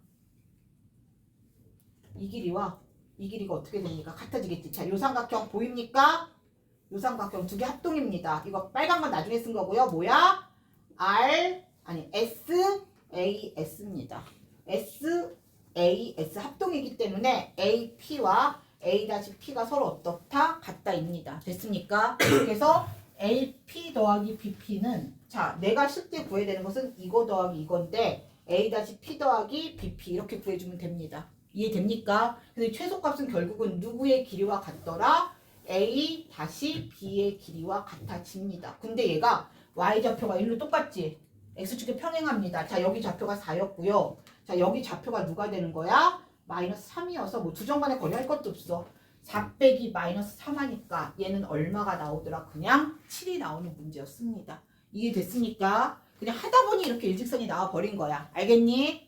이 길이와 이 길이가 어떻게 됩니까? 같아지겠지. 자, 요 삼각형 보입니까? 요 삼각형 두 개 합동입니다. 이거 빨간 건 나중에 쓴 거고요. 뭐야? SAS입니다. SAS 합동이기 때문에 AP와 A-P가 서로 어떻다? 같다입니다. 됐습니까? 그래서 AP 더하기 BP는, 자, 내가 실제 구해야 되는 것은 이거 더하기 이건데 A-P 더하기 BP 이렇게 구해주면 됩니다. 이해됩니까? 근데 최소값은 결국은 누구의 길이와 같더라? A-B의 길이와 같아집니다. 근데 얘가 Y좌표가 1로 똑같지? X축에 평행합니다. 자, 여기 좌표가 4였고요. 자, 여기 좌표가 누가 되는 거야? 마이너스 3이어서 뭐 두 점간에 거리 할 것도 없어. 4 빼기 마이너스 3 하니까 얘는 얼마가 나오더라? 그냥 7이 나오는 문제였습니다. 이해됐습니까? 그냥 하다 보니 이렇게 일직선이 나와 버린 거야. 알겠니?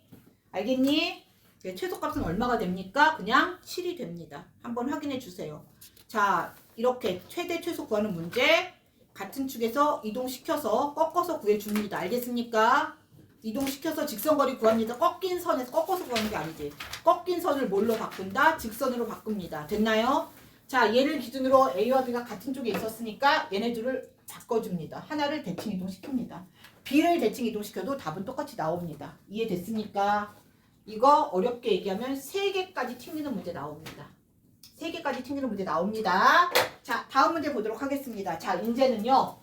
최소값은 얼마가 됩니까? 그냥 7이 됩니다. 한번 확인해 주세요. 자, 이렇게 최대 최소 구하는 문제 같은 축에서 이동시켜서 꺾어서 구해줍니다. 알겠습니까? 이동시켜서 직선거리 구합니다. 꺾인 선에서 꺾어서 구하는 게 아니지. 꺾인 선을 뭘로 바꾼다? 직선으로 바꿉니다. 됐나요? 자, 얘를 기준으로 A와 B가 같은 쪽에 있었으니까 얘네들을 바꿔줍니다. 하나를 대칭 이동시킵니다. B를 대칭 이동시켜도 답은 똑같이 나옵니다. 이해됐습니까? 이거 어렵게 얘기하면 3개까지 튕기는 문제 나옵니다. 3개까지 튕기는 문제 나옵니다. 자, 다음 문제 보도록 하겠습니다. 자, 이제는요.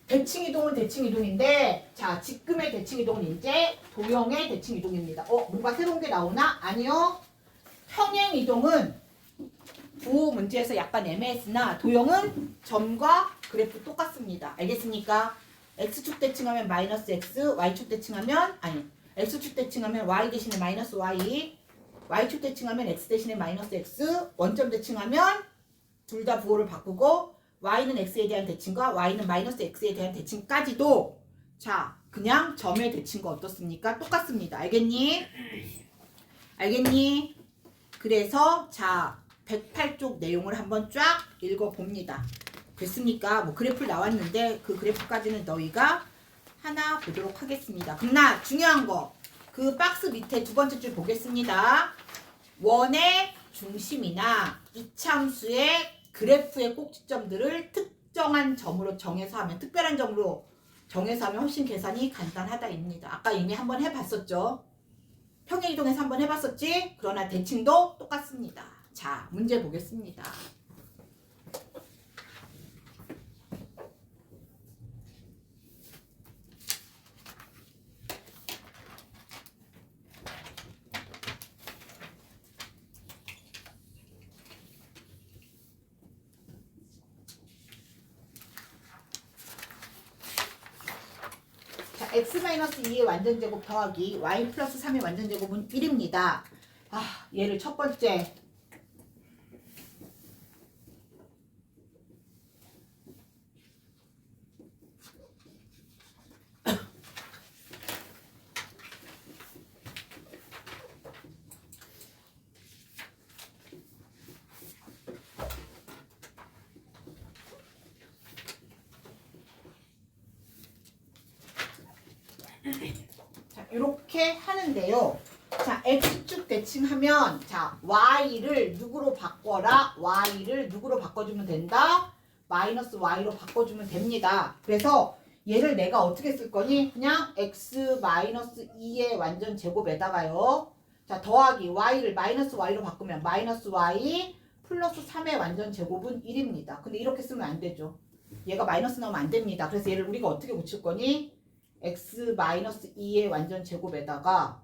대칭이동은 대칭이동인데, 자, 지금의 대칭이동은 이제 도형의 대칭이동입니다. 뭔가 새로운 게 나오나? 아니요. 평행이동은 구호 문제에서 약간 애매했으나 도형은 점과 그래프 똑같습니다. 알겠습니까? X축 대칭하면 마이너스 X, Y축 대칭하면, X축 대칭하면 Y 대신에 마이너스 Y, Y축 대칭하면 X 대신에 마이너스 X, 원점 대칭하면 둘 다 부호를 바꾸고 y는 x에 대한 대칭과 y는 마이너스 x에 대한 대칭까지도 자 그냥 점의 대칭과 어떻습니까? 똑같습니다. 알겠니? 알겠니? 그래서 자 108쪽 내용을 한번 쫙 읽어봅니다. 됐습니까? 뭐 그래프 나왔는데 그 그래프까지는 너희가 하나 보도록 하겠습니다. 그러나 중요한 거 그 박스 밑에 두 번째 줄 보겠습니다. 원의 중심이나 이차함수의 그래프의 꼭지점들을 특정한 점으로 정해서 하면 특별한 점으로 정해서 하면 훨씬 계산이 간단하다입니다. 아까 이미 한번 해봤었죠. 평행이동에서 한번 해봤었지? 그러나 대칭도 똑같습니다. 자, 문제 보겠습니다. x-2의 완전제곱 더하기 y 플러스 3의 완전제곱은 1입니다. 아, 얘를 첫 번째 자, 이렇게 하는데요. 자, x축 대칭하면 자, y를 누구로 바꿔라? y를 누구로 바꿔주면 된다? 마이너스 y로 바꿔주면 됩니다. 그래서 얘를 내가 어떻게 쓸 거니? 그냥 x 마이너스 2의 완전 제곱에다가요. 자, 더하기 y를 마이너스 y로 바꾸면 마이너스 y 플러스 3의 완전 제곱은 1입니다. 근데 이렇게 쓰면 안 되죠. 얘가 마이너스 나오면 안 됩니다. 그래서 얘를 우리가 어떻게 고칠 거니? x-2의 완전 제곱에다가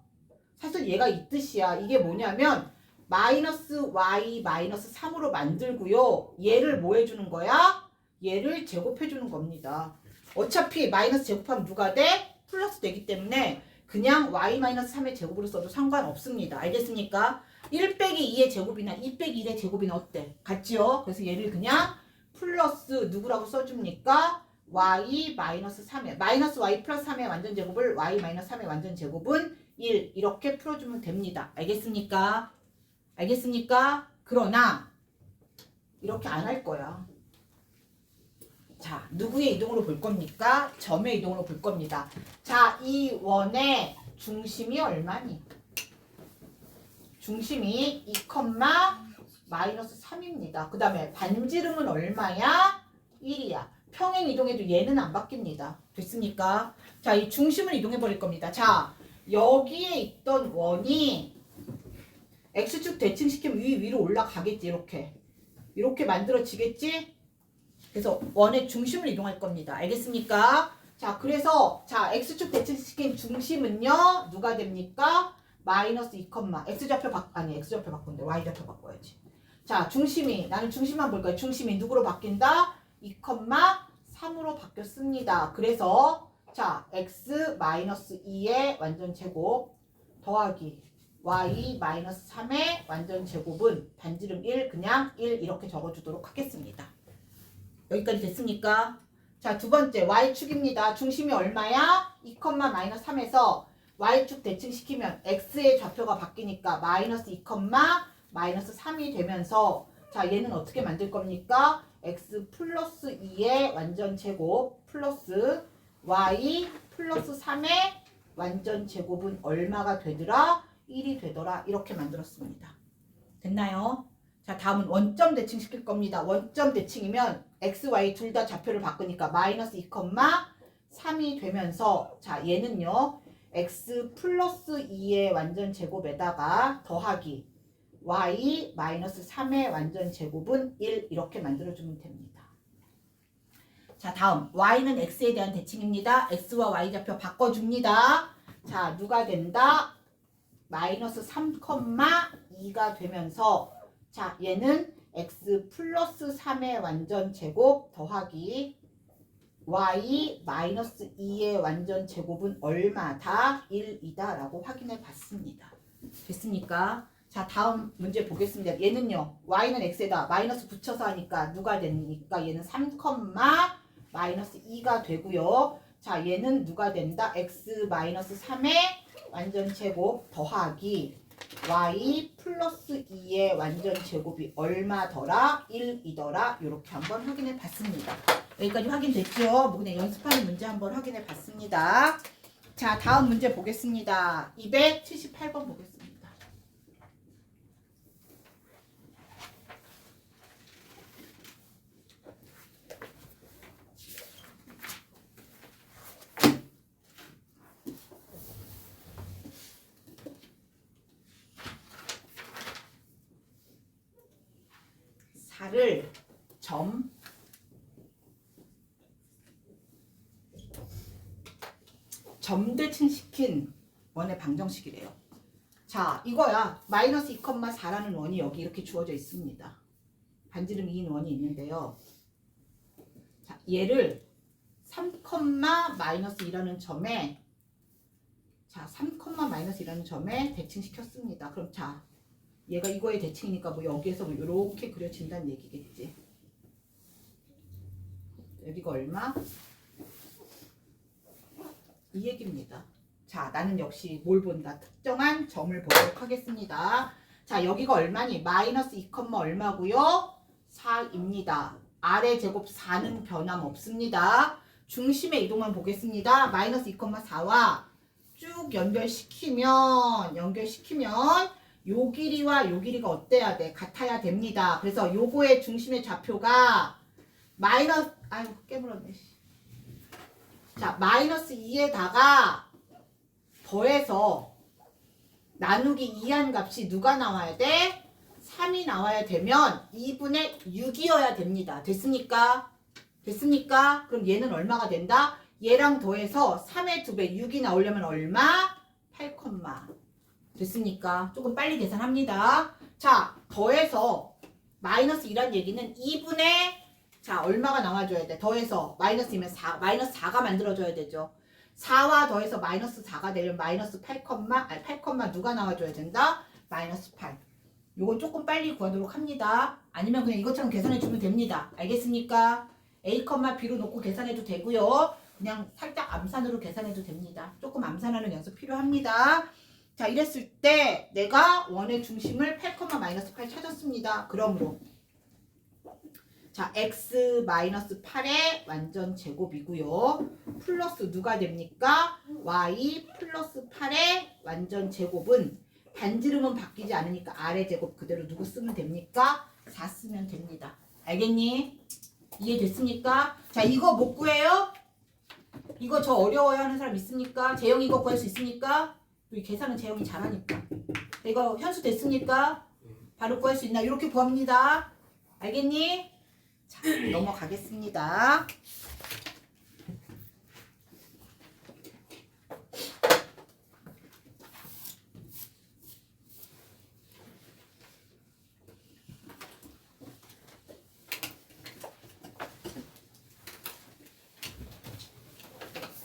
사실 얘가 이 뜻이야. 이게 뭐냐면 마이너스 y 마이너스 3으로 만들고요. 얘를 뭐 해주는 거야? 얘를 제곱해주는 겁니다. 어차피 마이너스 제곱하면 누가 돼? 플러스 되기 때문에 그냥 y 마이너스 3의 제곱으로 써도 상관없습니다. 알겠습니까? 1 빼기 2의 제곱이나 2 빼기 1의 제곱이나 어때? 같지요? 그래서 얘를 그냥 플러스 누구라고 써줍니까? y 마이너스 3의 마이너스 y 플러스 3의 완전 제곱을 y 마이너스 3의 완전 제곱은 1 이렇게 풀어주면 됩니다. 알겠습니까? 알겠습니까? 그러나 이렇게 안 할 거야. 자, 누구의 이동으로 볼 겁니까? 점의 이동으로 볼 겁니다. 자, 이 원의 중심이 얼마니? 중심이 2, 마이너스 3입니다. 그 다음에 반지름은 얼마야? 1이야. 평행 이동해도 얘는 안 바뀝니다. 됐습니까? 자, 이 중심을 이동해 버릴 겁니다. 자, 여기에 있던 원이 x축 대칭시키면 위로 올라가겠지. 이렇게 만들어지겠지? 그래서 원의 중심을 이동할 겁니다. 알겠습니까? 자, 그래서 자 x축 대칭시킨 중심은요. 누가 됩니까? 마이너스 2, x좌표 x좌표 바꾼데 y좌표 바꿔야지. 자, 중심이 나는 중심만 볼 거야. 중심이 누구로 바뀐다? 2, 3으로 바뀌었습니다. 그래서 자, x 마이너스 2의 완전 제곱 더하기 y 마이너스 3의 완전 제곱은 반지름 1 그냥 1 이렇게 적어주도록 하겠습니다. 여기까지 됐습니까? 자, 두 번째 y축입니다. 중심이 얼마야? 2, 마이너스 3에서 y축 대칭시키면 x의 좌표가 바뀌니까 마이너스 2, 마이너스 3이 되면서 자, 얘는 어떻게 만들 겁니까? x 플러스 2의 완전 제곱 플러스 y 플러스 3의 완전 제곱은 얼마가 되더라? 1이 되더라. 이렇게 만들었습니다. 됐나요? 자, 다음은 원점 대칭 시킬 겁니다. 원점 대칭이면 x, y 둘 다 좌표를 바꾸니까 마이너스 2, 3이 되면서 자, 얘는요. x 플러스 2의 완전 제곱에다가 더하기 y 마이너스 3의 완전 제곱은 1 이렇게 만들어주면 됩니다. 자, 다음 y는 x에 대한 대칭입니다. x와 y 좌표 바꿔줍니다. 자, 누가 된다? 마이너스 3, 2가 되면서 자, 얘는 x 플러스 3의 완전 제곱 더하기 y 마이너스 2의 완전 제곱은 얼마다? 1이다 라고 확인해 봤습니다. 됐습니까? 자, 다음 문제 보겠습니다. 얘는요, y는 x에다 마이너스 붙여서 하니까 누가 되니까 얘는 3, 마이너스 2가 되고요. 자, 얘는 누가 된다? x 마이너스 3의 완전 제곱 더하기 y 플러스 2의 완전 제곱이 얼마더라? 1이더라? 이렇게 한번 확인해 봤습니다. 여기까지 확인됐죠? 뭐 그냥 연습하는 문제 한번 확인해 봤습니다. 자, 다음 문제 보겠습니다. 278번 보겠습니다. 를 점대칭시킨 원의 방정식이래요. 자, 이거야. 마이너스 2,4라는 원이 여기 이렇게 주어져 있습니다. 반지름 2인 원이 있는데요. 자, 얘를 3, 마이너스 2라는 점에 자, 3, 마이너스 2라는 점에 대칭시켰습니다. 그럼 자, 얘가 이거의 대칭이니까 뭐 여기에서 뭐 이렇게 그려진다는 얘기겠지. 여기가 얼마? 이 얘기입니다. 자, 나는 역시 뭘 본다? 특정한 점을 보도록 하겠습니다. 자, 여기가 얼마니? 마이너스 2, 얼마고요? 4입니다. 아래 제곱 4는 변함없습니다. 중심의 이동만 보겠습니다. 마이너스 2, 4와 쭉 연결시키면 요 길이와 요 길이가 어때야 돼? 같아야 됩니다. 그래서 요거의 중심의 좌표가 마이너스 아이고 깨물었네. 자, 마이너스 2에다가 더해서 나누기 2한 값이 누가 나와야 돼? 3이 나와야 되면 2분의 6이어야 됩니다. 됐습니까? 됐습니까? 그럼 얘는 얼마가 된다? 얘랑 더해서 3의 2배 6이 나오려면 얼마? 8, 됐습니까? 조금 빨리 계산합니다. 자, 더해서 마이너스 2란 얘기는 2분의 자, 얼마가 나와줘야 돼? 더해서 마이너스이면 4, 마이너스 4가 만들어줘야 되죠. 4와 더해서 마이너스 4가 되려면 마이너스 8, 8, 누가 나와줘야 된다? 마이너스 8. 요건 조금 빨리 구하도록 합니다. 아니면 그냥 이것처럼 계산해주면 됩니다. 알겠습니까? A, B로 놓고 계산해도 되고요. 그냥 살짝 암산으로 계산해도 됩니다. 조금 암산하는 연습 필요합니다. 자, 이랬을 때 내가 원의 중심을 8, 마이너스 8 찾았습니다. 그러므로 자, x 마이너스 8의 완전 제곱이고요. 플러스 누가 됩니까? y 플러스 8의 완전 제곱은 반지름은 바뀌지 않으니까 아래 제곱 그대로 누구 쓰면 됩니까? 4 쓰면 됩니다. 알겠니? 이해됐습니까? 자, 이거 못 구해요? 이거 저 어려워요 하는 사람 있습니까? 재영이 이거 구할 수 있습니까? 우리 계산은 재영이 잘하니까. 이거 현수 됐습니까? 바로 구할 수 있나? 이렇게 구합니다. 알겠니? 자, 넘어가겠습니다.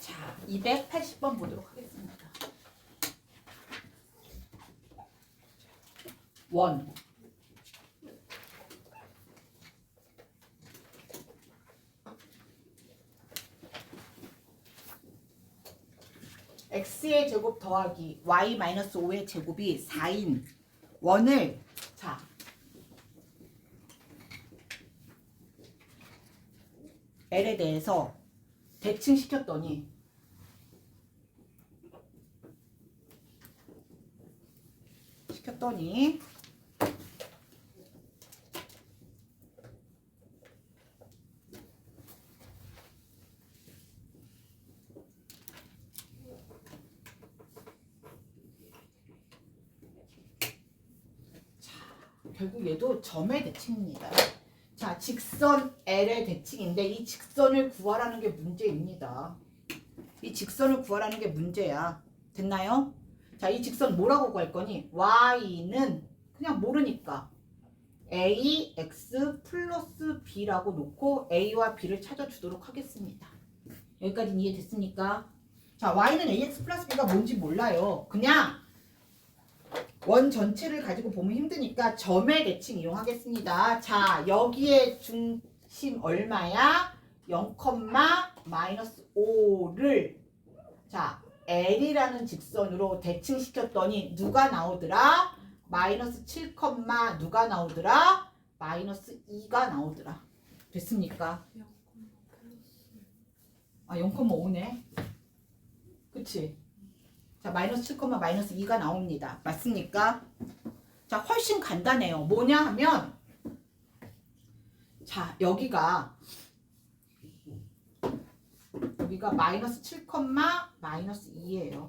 자, 280번 보도록 하겠습니다. 원. x의 제곱 더하기 y-5의 제곱이 4인 원을 자 l에 대해서 대칭시켰더니 결국 얘도 점의 대칭입니다. 자, 직선 L의 대칭인데 이 직선을 구하라는 게 문제입니다. 이 직선을 구하라는 게 문제야. 됐나요? 자, 이 직선 뭐라고 구할 거니? Y는 그냥 모르니까 A, X 플러스 B라고 놓고 A와 B를 찾아주도록 하겠습니다. 여기까지는 이해됐습니까? 자, Y는 AX 플러스 B가 뭔지 몰라요. 그냥 원 전체를 가지고 보면 힘드니까 점의 대칭 이용하겠습니다. 자, 여기에 중심 얼마야? 0, 마이너스 5를 자, L이라는 직선으로 대칭시켰더니 누가 나오더라? 마이너스 7, 누가 나오더라? 마이너스 2가 나오더라. 됐습니까? 아, 0,5네. 그치? 자, 마이너스 7, 마이너스 2가 나옵니다. 맞습니까? 자, 훨씬 간단해요. 뭐냐 하면 자, 여기가 마이너스 7, 마이너스 2예요.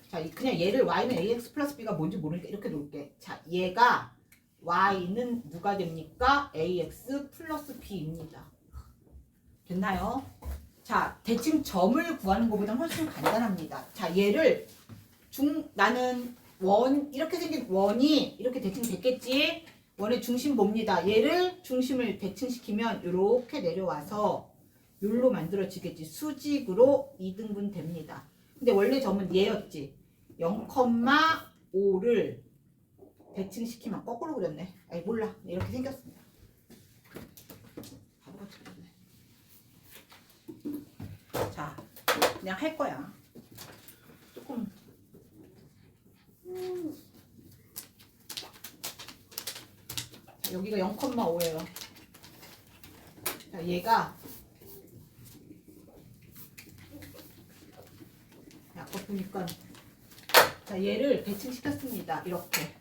자, 그냥 얘를 y는 ax 플러스 b가 뭔지 모르니까 이렇게 놓을게. 자, 얘가 y는 누가 됩니까? ax 플러스 b입니다. 됐나요? 자, 대칭 점을 구하는 것보다 훨씬 간단합니다. 자, 얘를 나는 이렇게 생긴 원이 이렇게 대칭됐겠지? 원의 중심 봅니다. 얘를 중심을 대칭시키면 이렇게 내려와서 욜로 만들어지겠지. 수직으로 2등분 됩니다. 근데 원래 점은 얘였지. 0,5를 대칭시키면 거꾸로 그렸네. 아니 몰라. 이렇게 생겼습니다. 바보같이 그렸네. 자, 그냥 할 거야. 조금 자, 여기가 0,5예요. 자, 얘가 아까 보니까 자, 얘를 대칭시켰습니다. 이렇게.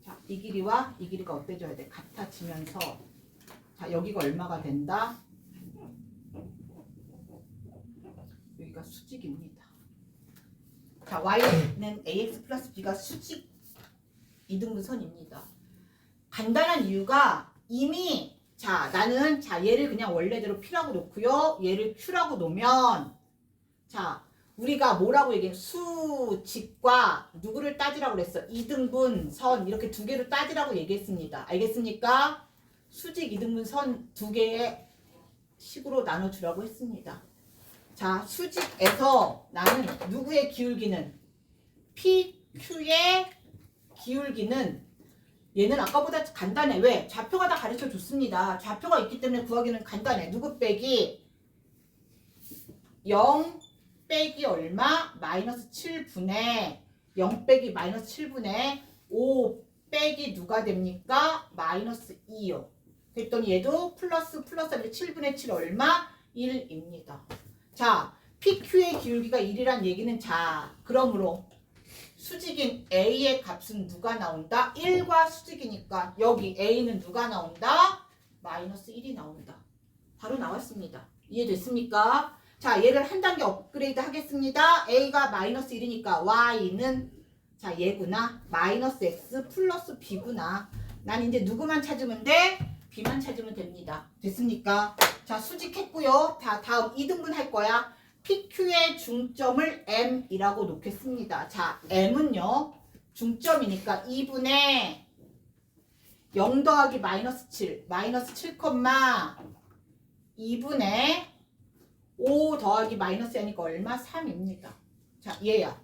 자, 이 길이와 이 길이가 어때져야 돼? 같아지면서 자, 여기가 얼마가 된다? 여기가 수직입니다. 자, y는 ax 플러스 b가 수직 2등분 선입니다. 간단한 이유가 이미 자, 나는 자, 얘를 그냥 원래대로 p라고 놓고요. 얘를 q라고 놓으면 자, 우리가 뭐라고 얘기해? 수직과 누구를 따지라고 그랬어? 2등분 선 이렇게 두 개로 따지라고 얘기했습니다. 알겠습니까? 수직 2등분 선 두 개의 식으로 나눠주라고 했습니다. 자, 수직에서 나는 누구의 기울기는 PQ의 기울기는 얘는 아까보다 간단해. 왜? 좌표가 다 가르쳐 줬습니다. 좌표가 있기 때문에 구하기는 간단해. 누구 빼기 0 빼기 얼마? 마이너스 7분의 0 빼기 마이너스 7분의 5 빼기 누가 됩니까? 마이너스 2요. 그랬더니 얘도 플러스 하면 7분의 7 얼마? 1입니다. 자, PQ의 기울기가 1이란 얘기는 자, 그러므로 수직인 A의 값은 누가 나온다? 1과 수직이니까 여기 A는 누가 나온다? 마이너스 1이 나온다. 바로 나왔습니다. 이해됐습니까? 자, 얘를 한 단계 업그레이드 하겠습니다. A가 마이너스 1이니까 Y는 자, 얘구나. 마이너스 X 플러스 B구나. 난 이제 누구만 찾으면 돼? B만 찾으면 됩니다. 됐습니까? 자, 수직했고요. 다음 2등분 할 거야. PQ의 중점을 M이라고 놓겠습니다. 자, M은요. 중점이니까 2분의 0 더하기 마이너스 7. 마이너스 7, 2분의 5 더하기 마이너스 하니까 얼마? 3입니다. 자, 얘야.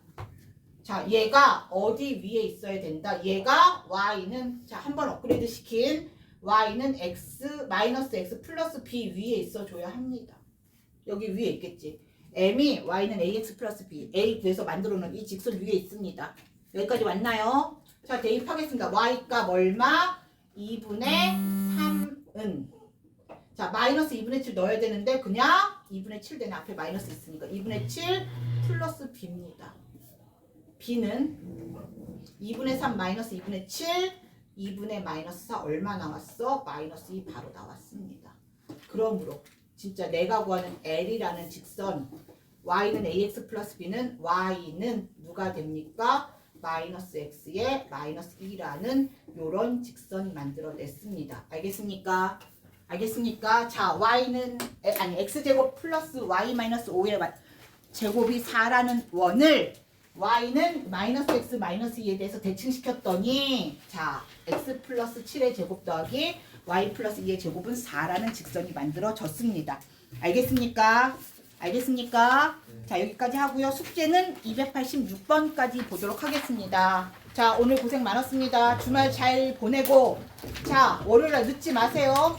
자, 얘가 어디 위에 있어야 된다? 얘가 Y는 자, 한번 업그레이드 시킨 Y는 X, 마이너스 X 플러스 B 위에 있어줘야 합니다. 여기 위에 있겠지. M이 Y는 AX 플러스 B, A 구해서 만들어 놓은 이 직선 위에 있습니다. 여기까지 왔나요? 자, 대입하겠습니다. Y값 얼마? 2분의 3은 자, 마이너스 2분의 7 넣어야 되는데 그냥 2분의 7 되는 앞에 마이너스 있으니까 2분의 7 플러스 B입니다. B는 2분의 3 마이너스 2분의 7 2분의 마이너스 4 얼마 나왔어? 마이너스 2 바로 나왔습니다. 그러므로 진짜 내가 구하는 L이라는 직선 Y는 AX 플러스 B는 Y는 누가 됩니까? 마이너스 X에 마이너스 2라는 요런 직선 만들어냈습니다. 알겠습니까? 알겠습니까? 자, Y는 X제곱 플러스 Y 마이너스 5의 제곱이 4라는 원을 Y는 마이너스 X 마이너스 2에 대해서 대칭시켰더니 자, X 플러스 7의 제곱 더하기 Y 플러스 2의 제곱은 4라는 직선이 만들어졌습니다. 알겠습니까? 알겠습니까? 자, 여기까지 하고요. 숙제는 286번까지 보도록 하겠습니다. 자, 오늘 고생 많았습니다. 주말 잘 보내고, 자, 월요일날 늦지 마세요.